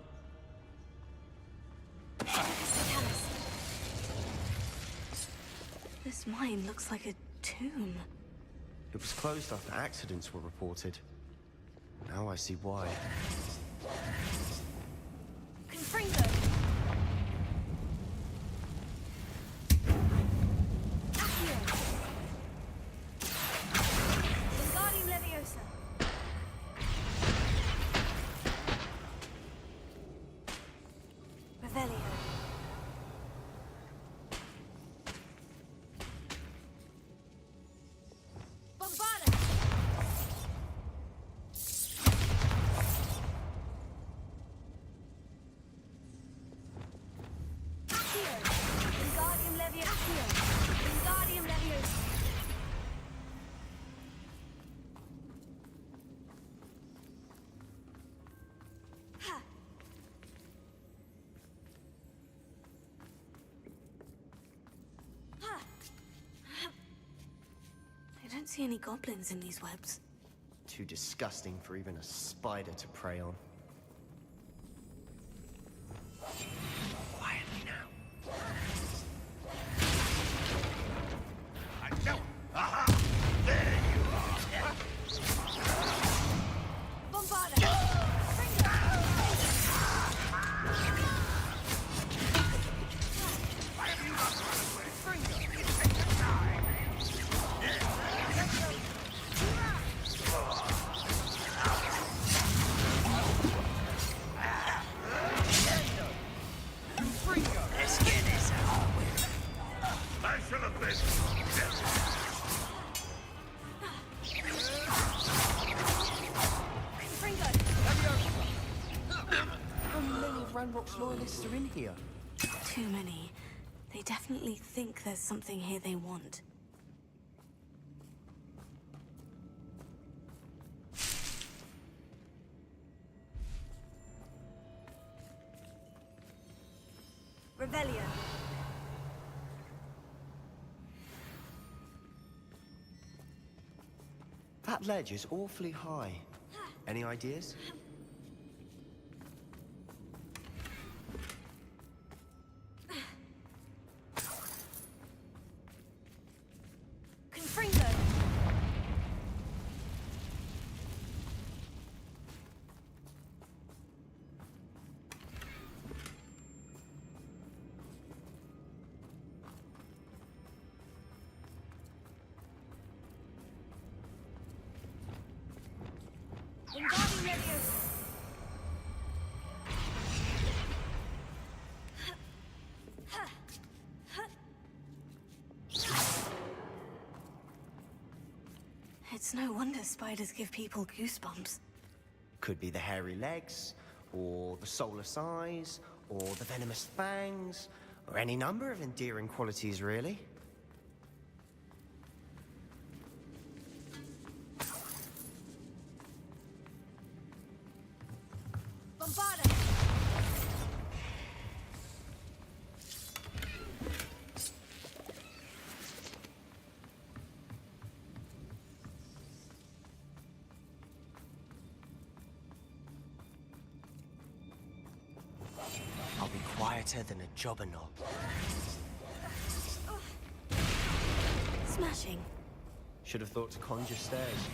This mine looks like a tomb. It was closed after accidents were reported. Now I see why. Confringo! Accio! Wingardium Leviosa! Revelio. Bombarda! Accio! Wingardium Leviosa! Accio! Wingardium Leviosa! Ha! Ha! I don't see any goblins in these webs. Too disgusting for even a spider to prey on. Quietly now. I know. Aha! There you are. Bombarda! I have you not. ever been. How many of Ranrock's loyalists are in here? Too many. They definitely think there's something here they want. Revelio. That ledge is awfully high. Any ideas? Confringo. Wingardium Leviosa. It's no wonder spiders give people goosebumps. Could be the hairy legs, or the soulless eyes, or the venomous fangs, or any number of endearing qualities, really. Bombarda. I'll be quieter than a jobberknoll. Smashing. Should have thought to conjure stairs.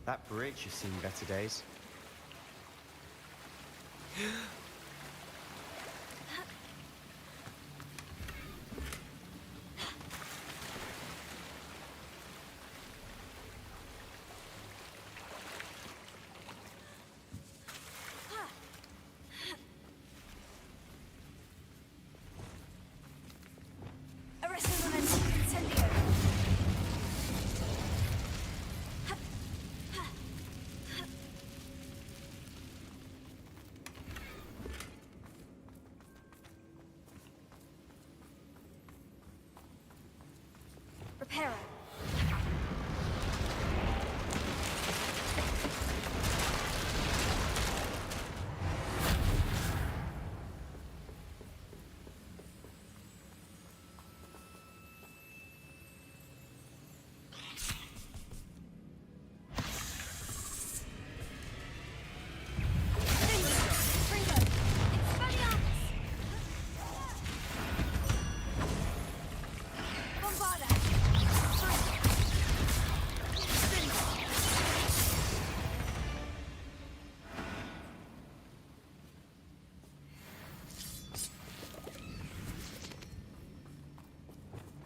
That bridge has seen better days. Arresto Momento. Incendio. Reparo.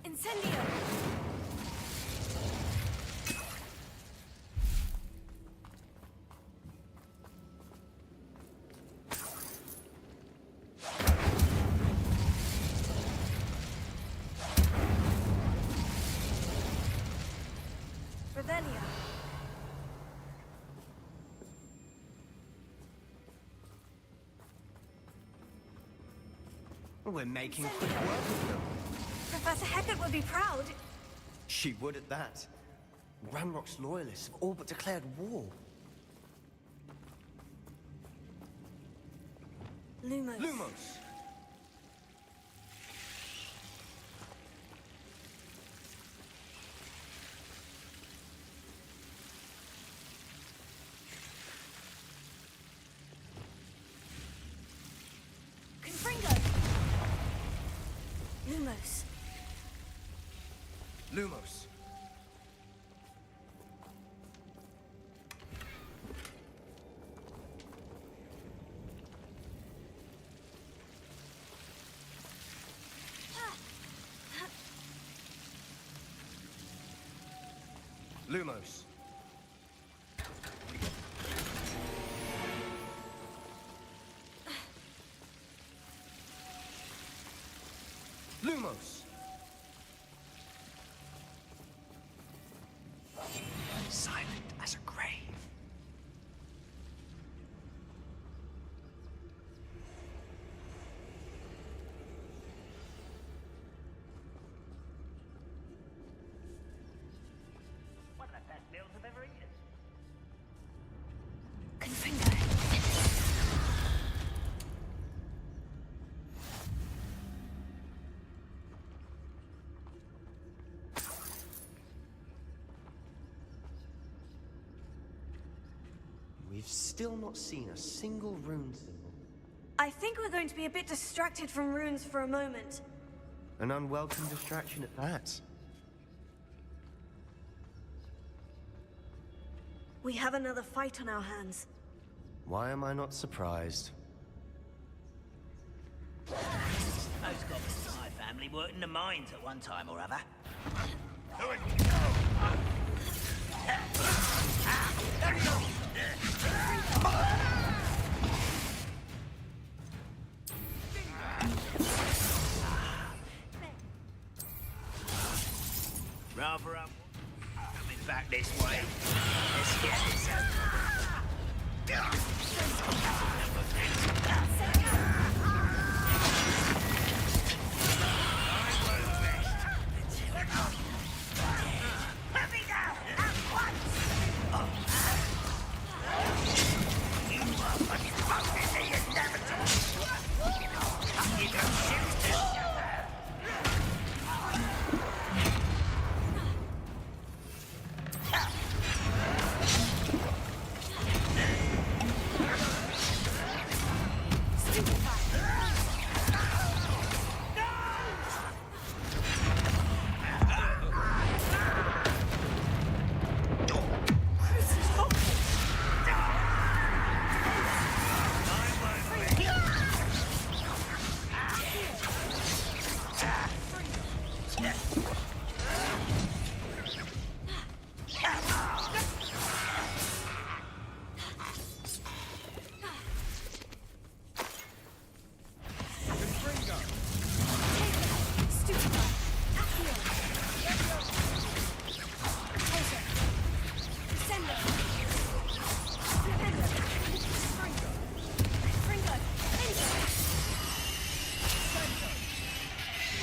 Incendio! Revelio. We're making quick work of them. Professor Hecat would be proud. She would at that. Ranrock's loyalists have all but declared war. Lumos. Lumos! close. Lumos. Lumos. Lumos. Silent as a grave. One of the best meals I've ever eaten. Confringo. We've still not seen a single rune symbol. I think we're going to be a bit distracted from runes for a moment. An unwelcome distraction at that. We have another fight on our hands. Why am I not surprised? Those goblins in my family worked in the mines at one time or other. Rather up. Coming back this way. Let's get this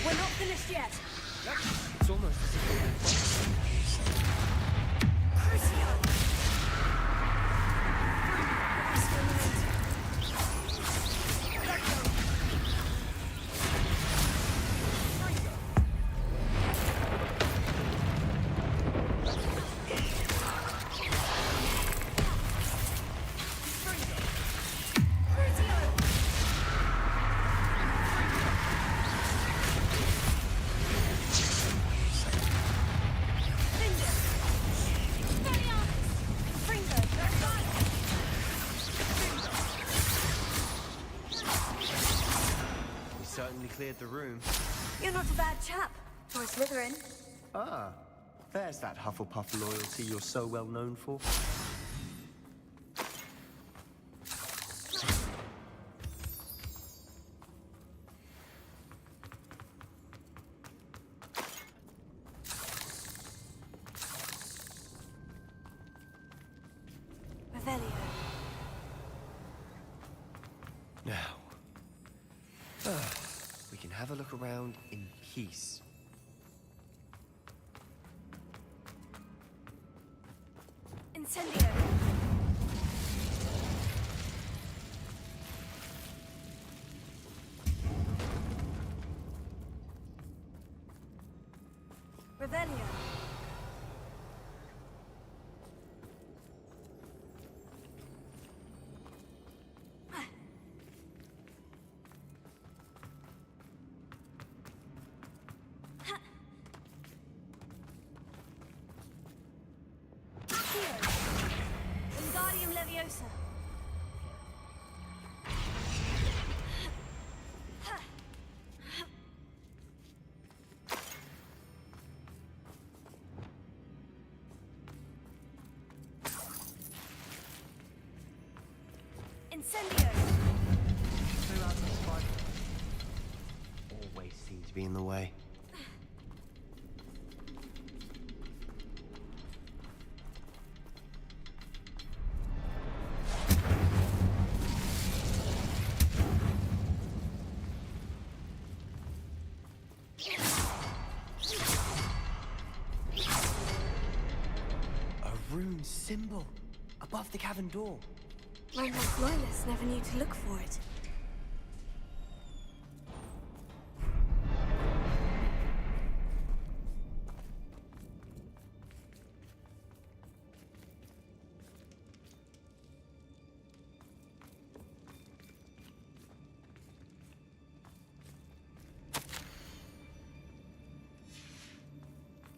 We're not finished yet. It's almost as if Crucio! certainly cleared the room. You're not a bad chap for a Slytherin. Ah, there's that Hufflepuff loyalty you're so well known for. Revelio. Now, we can have a look around in peace. Incendio. Revelio. Leviosa. Incendio. 2 out of 5. Always seem to be in the way. A rune symbol above the cavern door. Reinhardt's loyalists never knew to look for it.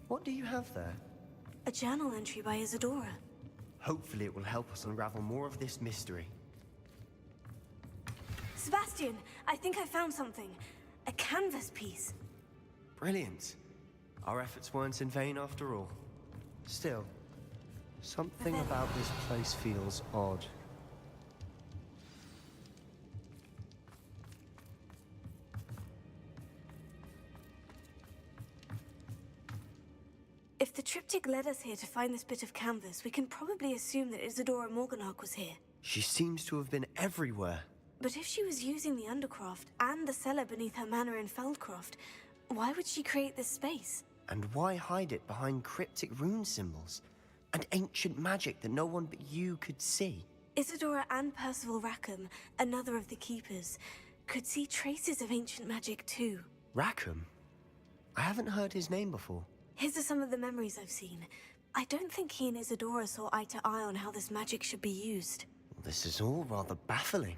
What do you have there? A journal entry by Isadora. Hopefully it will help us unravel more of this mystery. Sebastian, I think I found something. A canvas piece. Brilliant. Our efforts weren't in vain after all. Still, something about this place feels odd. If the triptych led us here to find this bit of canvas, we can probably assume that Isadora Morganach was here. She seems to have been everywhere. But if she was using the Undercroft and the cellar beneath her manor in Feldcroft, why would she create this space? And why hide it behind cryptic rune symbols? And ancient magic that no one but you could see? Isadora and Percival Rackham, another of the Keepers, could see traces of ancient magic too. Rackham? I haven't heard his name before. His are some of the memories I've seen. I don't think he and Isadora saw eye to eye on how this magic should be used. This is all rather baffling.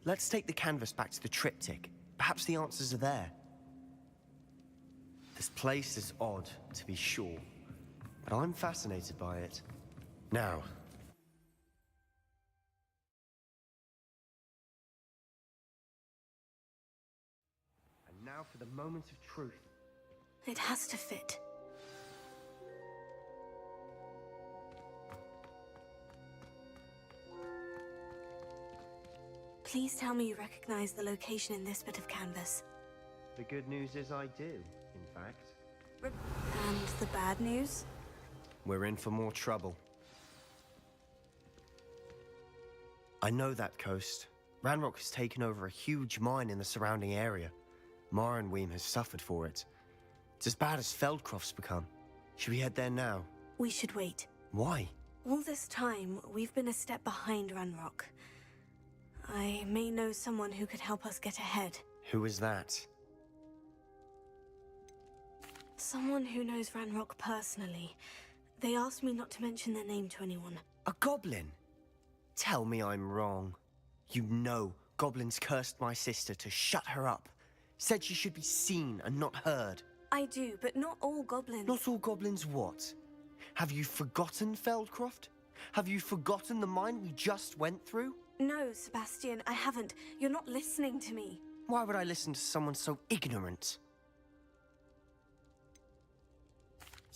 Let's take the canvas back to the triptych. Perhaps the answers are there. This place is odd, to be sure, but I'm fascinated by it. Now, and now for the moment of truth. It has to fit. Please tell me you recognize the location in this bit of canvas. The good news is I do, in fact. And the bad news? We're in for more trouble. I know that coast. Ranrock has taken over a huge mine in the surrounding area. Marenweem has suffered for it. It's as bad as Feldcroft's become. Should we head there now? We should wait. Why? All this time, we've been a step behind Ranrock. I may know someone who could help us get ahead. Who is that? Someone who knows Ranrock personally. They asked me not to mention their name to anyone. A goblin? Tell me I'm wrong. You know goblins cursed my sister to shut her up. Said she should be seen and not heard. I do, but not all goblins. Not all goblins what? Have you forgotten Feldcroft? Have you forgotten the mine we just went through? No, Sebastian, I haven't. You're not listening to me. Why would I listen to someone so ignorant?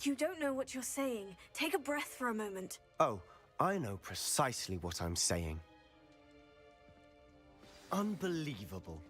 You don't know what you're saying. Take a breath for a moment. Oh, I know precisely what I'm saying. Unbelievable.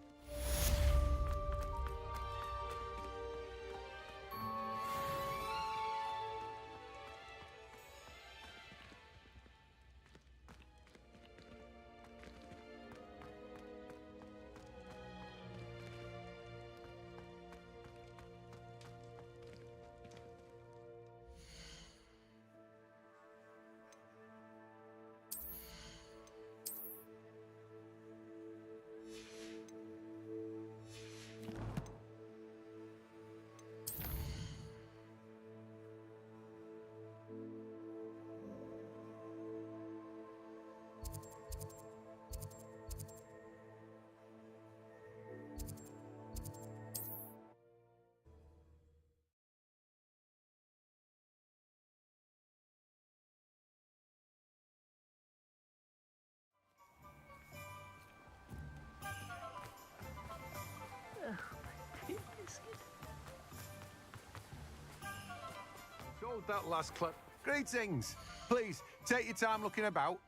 How'd that last clip? Greetings. Please, take your time looking about.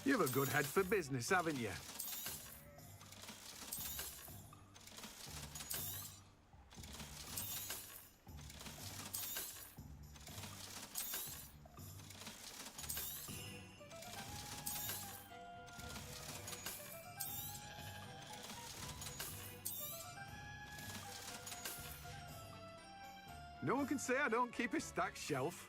You've a good head for business, haven't you? No one can say I don't keep a stacked shelf.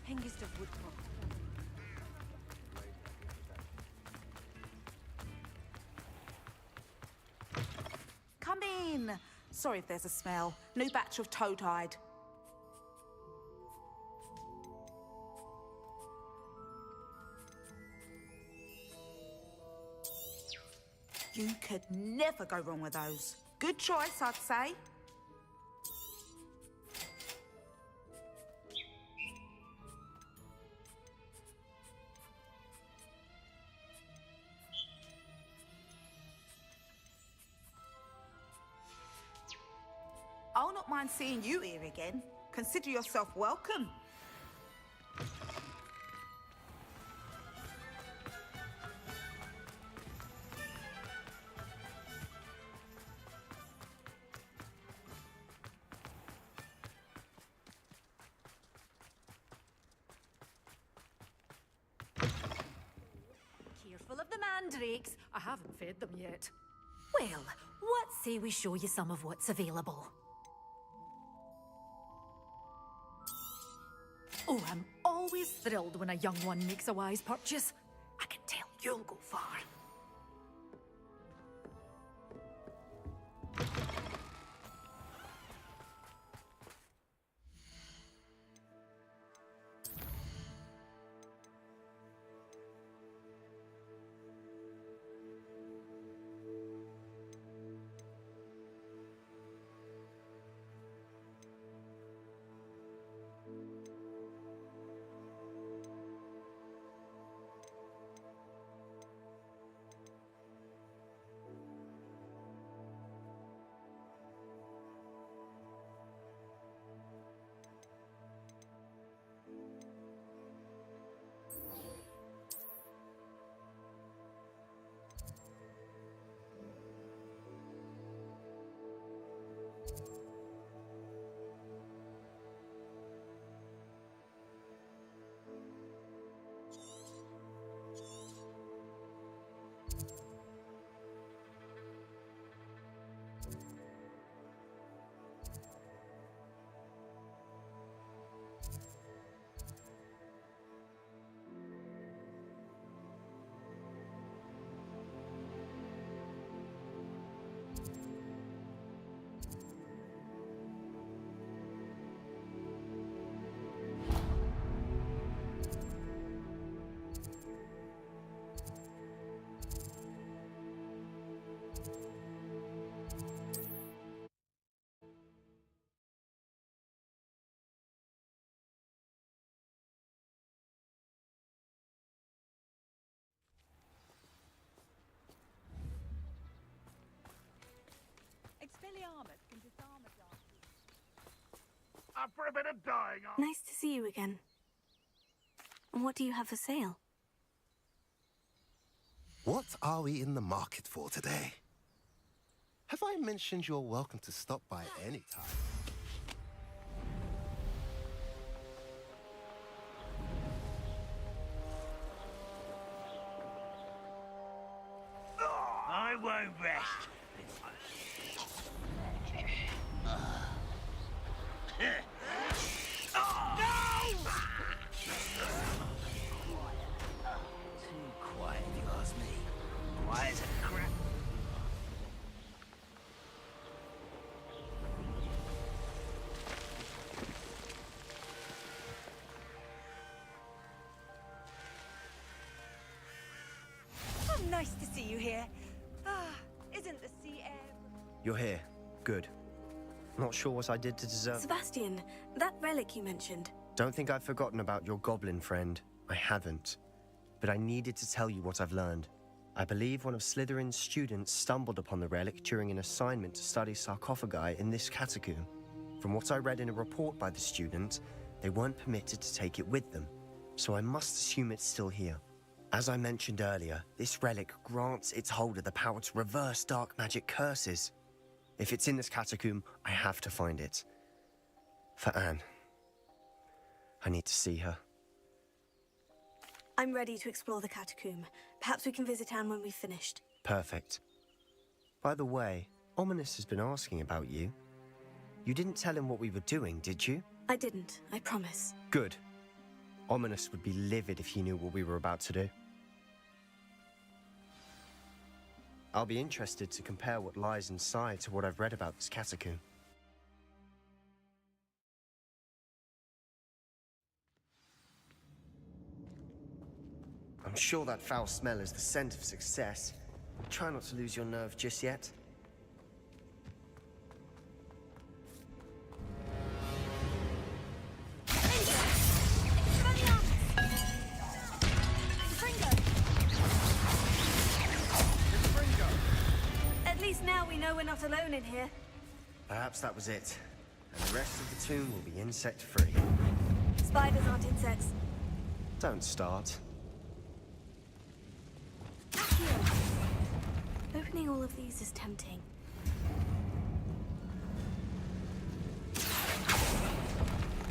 Hengist of Woodcock. Come in. Sorry if there's a smell. New batch of toad-hide. You could never go wrong with those. Good choice, I'd say. I'll not mind seeing you here again. Consider yourself welcome. Careful of the mandrakes. I haven't fed them yet. Well, what say we show you some of what's available? Oh, I'm always thrilled when a young one makes a wise purchase. I can tell you'll go far. Expelliarmus can disarm a dark. Up for a bit of dying. Nice to see you again. And what do you have for sale? What are we in the market for today? Have I mentioned you're welcome to stop by any time? I won't rest. No! you here. Ah, isn't the sea air... You're here. Good. Not sure what I did to deserve... Sebastian, that relic you mentioned. Don't think I've forgotten about your goblin friend. I haven't. But I needed to tell you what I've learned. I believe one of Slytherin's students stumbled upon the relic during an assignment to study sarcophagi in this catacomb. From what I read in a report by the student, they weren't permitted to take it with them, so I must assume it's still here. As I mentioned earlier, this relic grants its holder the power to reverse dark magic curses. If it's in this catacomb, I have to find it. For Anne. I need to see her. I'm ready to explore the catacomb. Perhaps we can visit Anne when we've finished. Perfect. By the way, Ominous has been asking about you. You didn't tell him what we were doing, did you? I didn't, I promise. Good. Ominous would be livid if he knew what we were about to do. I'll be interested to compare what lies inside to what I've read about this catacomb. I'm sure that foul smell is the scent of success. Try not to lose your nerve just yet. At least now we know we're not alone in here. Perhaps that was it. And the rest of the tomb will be insect-free. Spiders aren't insects. Don't start. Opening all of these is tempting.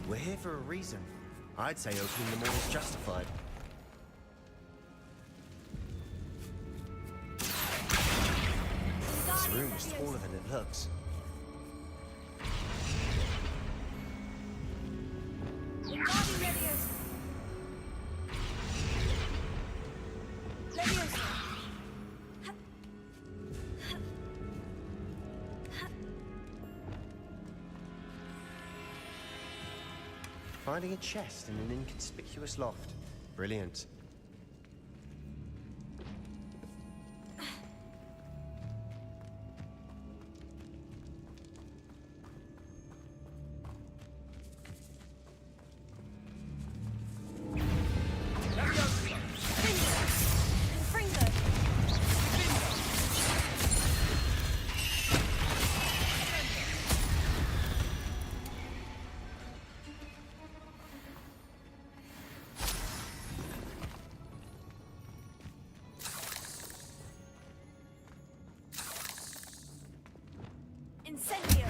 We're here for a reason. I'd say opening them all is justified. This room is taller than it looks. Finding a chest in an inconspicuous loft. Brilliant. Incendio!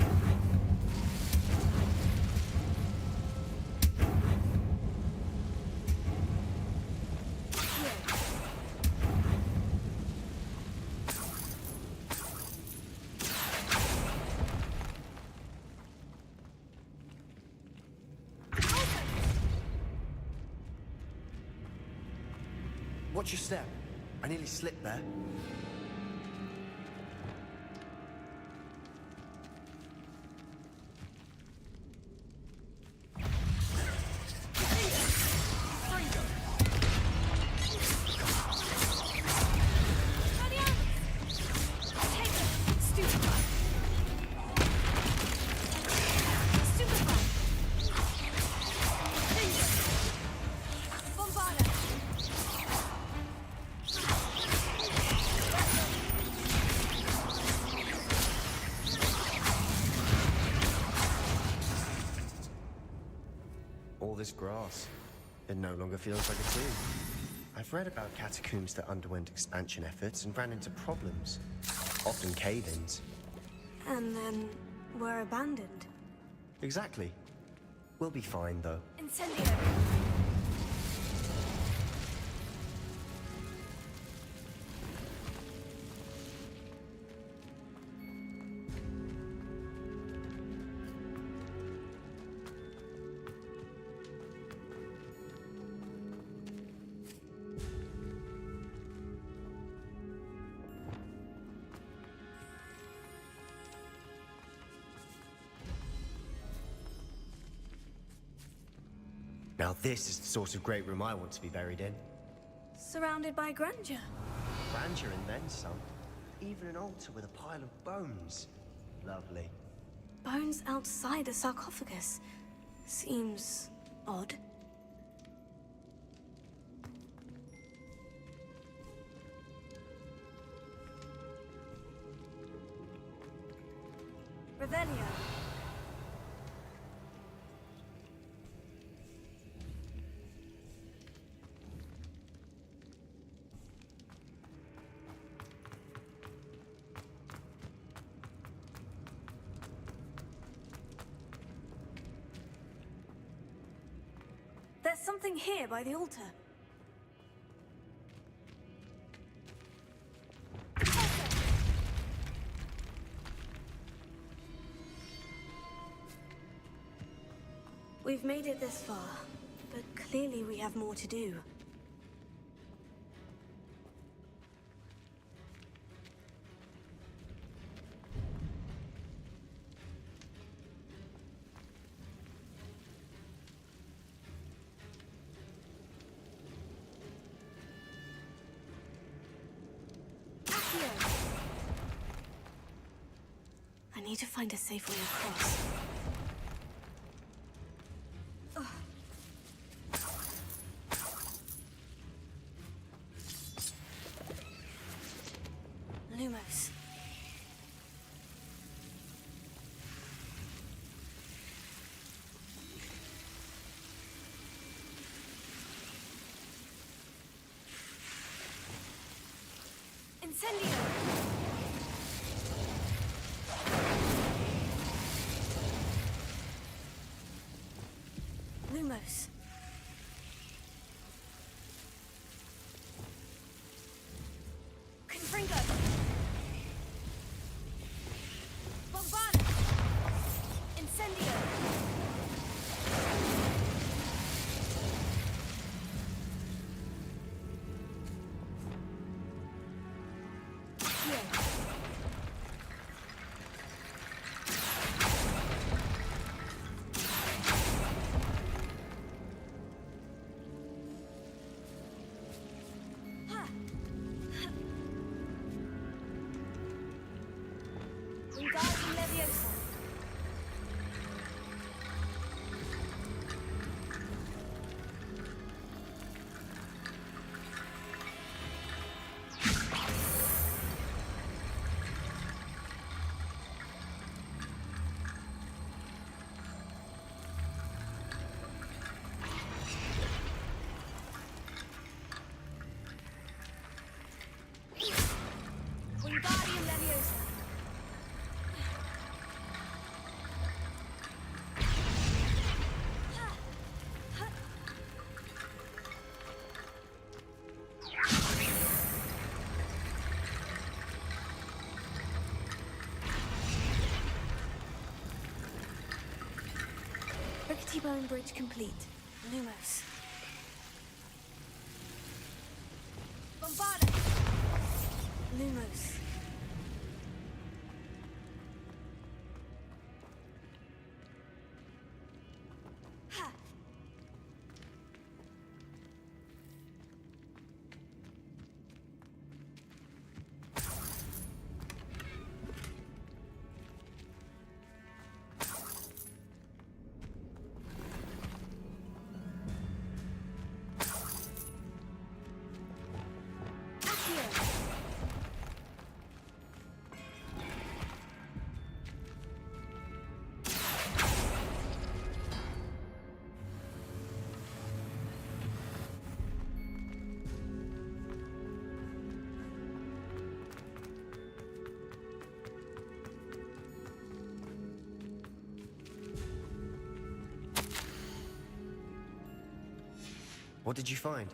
Watch your step. I nearly slipped there. All this grass, it no longer feels like a tomb. I've read about catacombs that underwent expansion efforts and ran into problems, often cave-ins. And then were abandoned. Exactly. We'll be fine, though. Incendio! Now this is the sort of great room I want to be buried in. Surrounded by grandeur. Grandeur and then some. Even an altar with a pile of bones. Lovely. Bones outside a sarcophagus. Seems odd. Revelio. There's something here by the altar. We've made it this far, but clearly we have more to do. I need to find a safe way across. Lumos. Incendio! Lumos. Confringo! Bombard! Incendio! Wingardium Leviosa. Wingardium Leviosa. Rickety Bone Bridge complete. Lumos. Bombarda! Lumos. Ha! What did you find?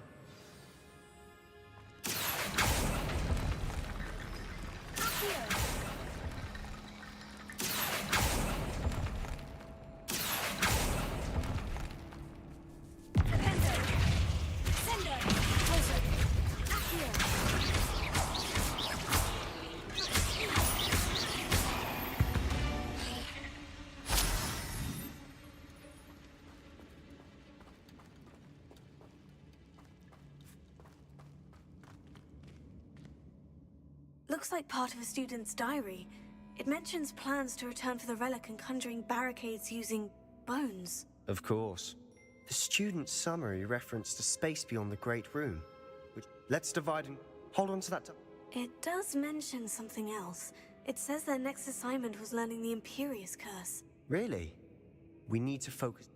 Looks like part of a student's diary. It mentions plans to return for the relic and conjuring barricades using bones. Of course. The student's summary referenced a space beyond the Great Room. Which, let's divide and hold on to that. It does mention something else. It says their next assignment was learning the Imperious Curse. Really? We need to focus.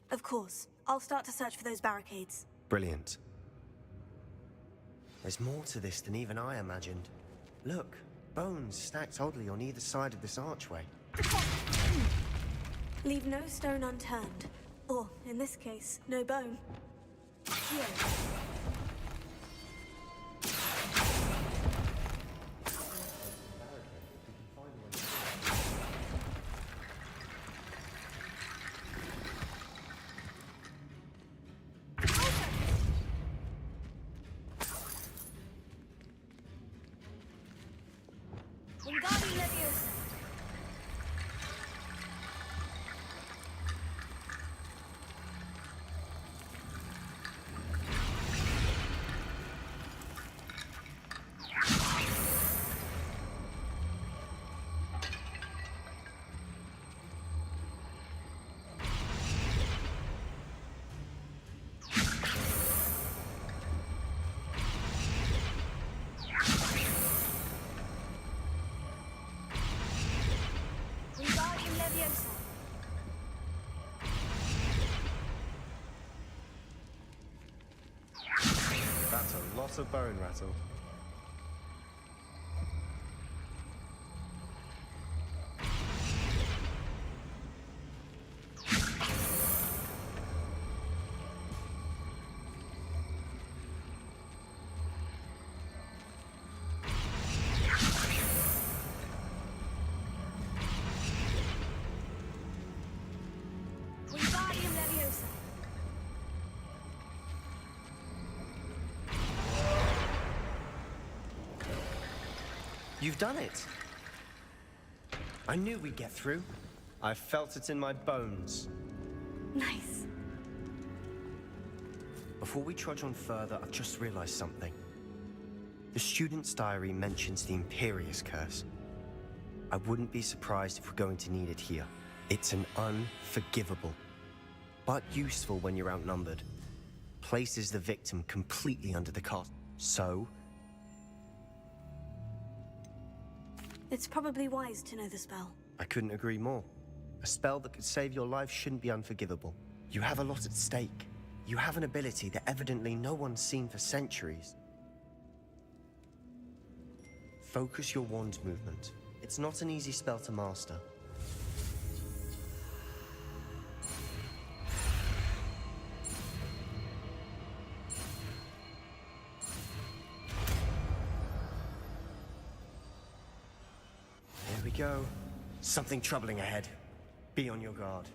Of course. I'll start to search for those barricades. Brilliant. There's more to this than even I imagined. Look, bones stacked oddly on either side of this archway. Leave no stone unturned. Or, in this case, no bone. Here. Wingardium Leviosa. Wingardium Leviosa. That's a lot of bone rattle. Wingardium Leviosa. You've done it! I knew we'd get through. I felt it in my bones. Nice. Before we trudge on further, I've just realized something. The student's diary mentions the Imperious Curse. I wouldn't be surprised if we're going to need it here. It's an unforgivable, but useful when you're outnumbered. Places the victim completely under the cost. So, It's probably wise to know the spell. I couldn't agree more. A spell that could save your life shouldn't be unforgivable. You have a lot at stake. You have an ability that evidently no one's seen for centuries. Focus your wand movement. It's not an easy spell to master. There we go. Something troubling ahead. Be on your guard.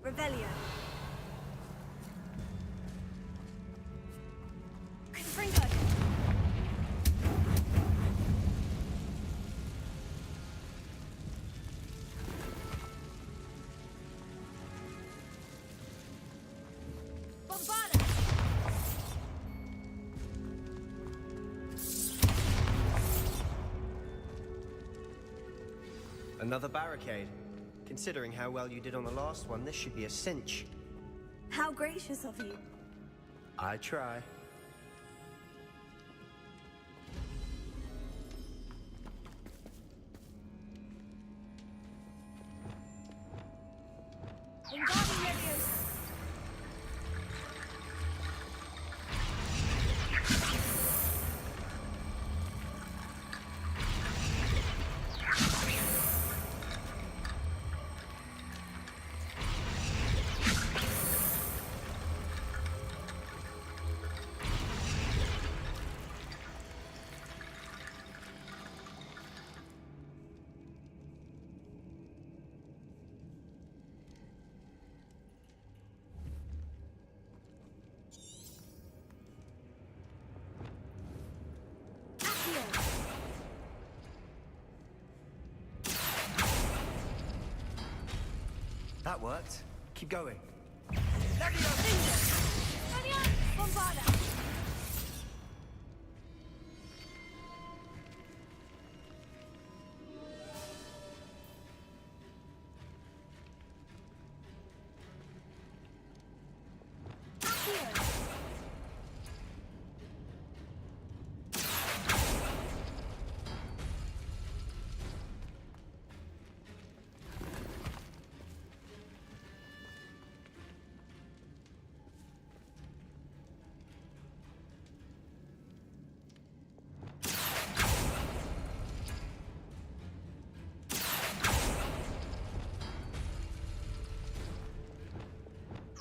Revelio. Confringo. Bombarda. Another barricade. Considering how well you did on the last one, this should be a cinch. How gracious of you. I try. Wingardium Leviosa. That worked. Keep going.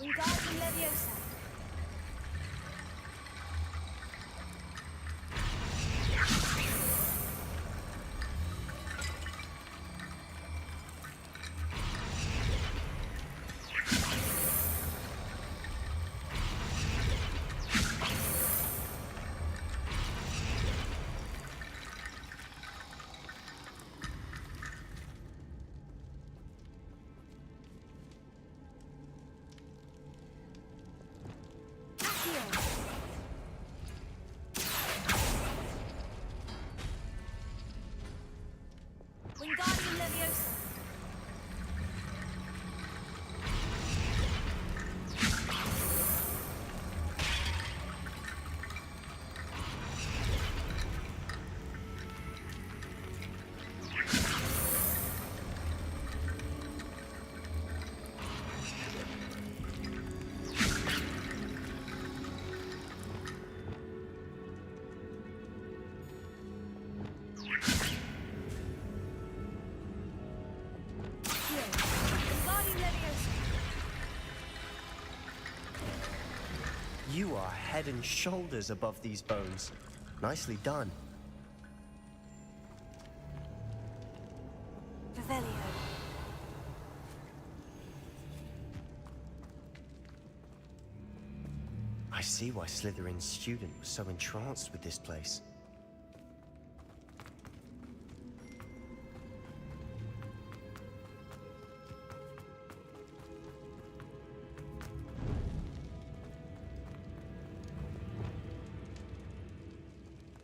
Wingardium Leviosa. Wingardium Leviosa. You are head and shoulders above these bones. Nicely done. Revelio. I see why Slytherin's student was so entranced with this place.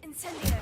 Incendio.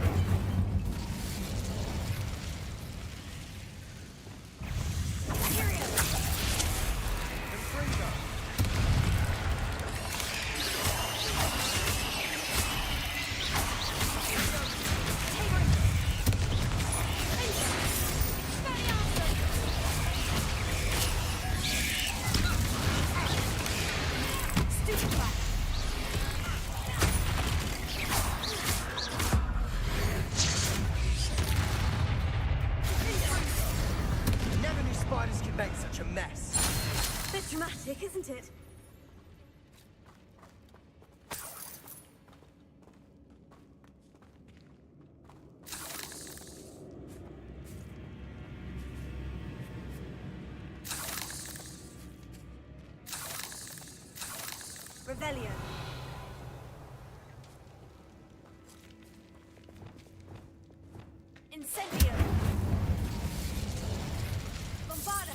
Never knew spiders could make such a mess. Bit dramatic, isn't it? Revelio. Incendio. Bombarda.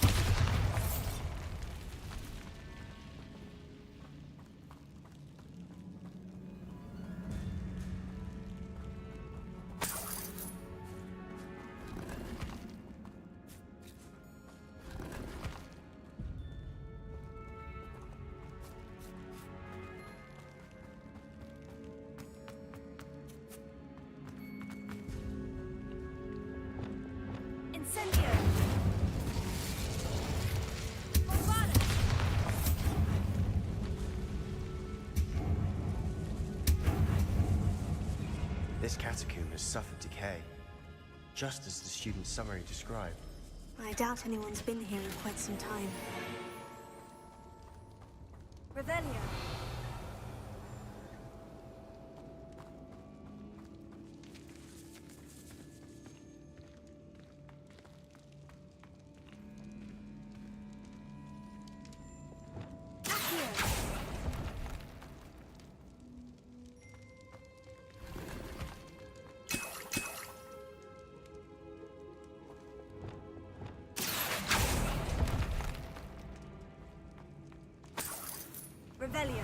Incendio. Bombarda. This catacomb has suffered decay, just as the student's summary described. I doubt anyone's been here in quite some time. Revelio. Revelio.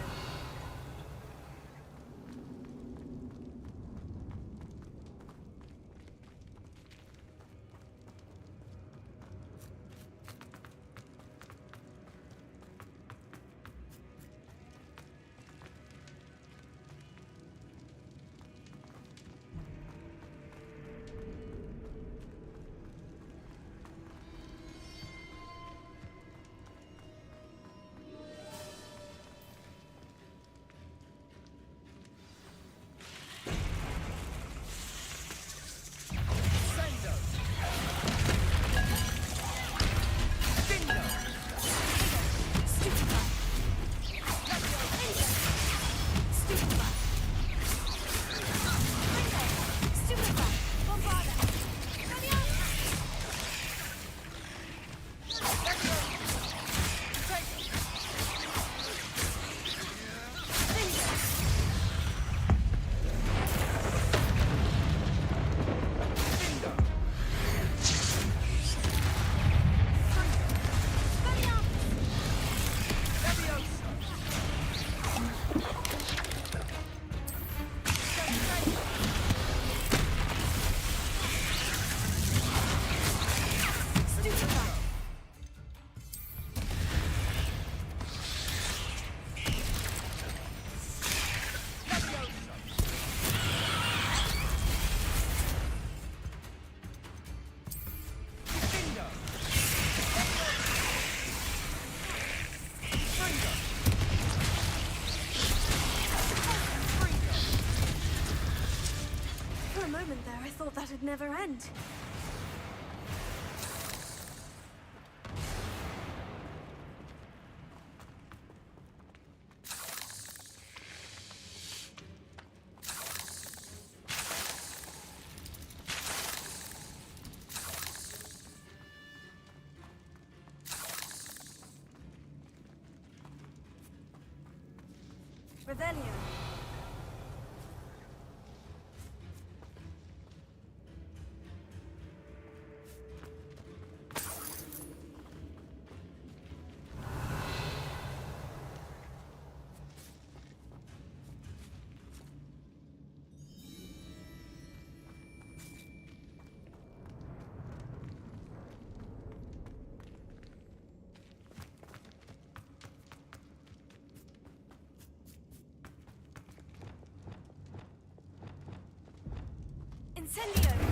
For a moment there, I thought that'd never end. Revelio. Incendio!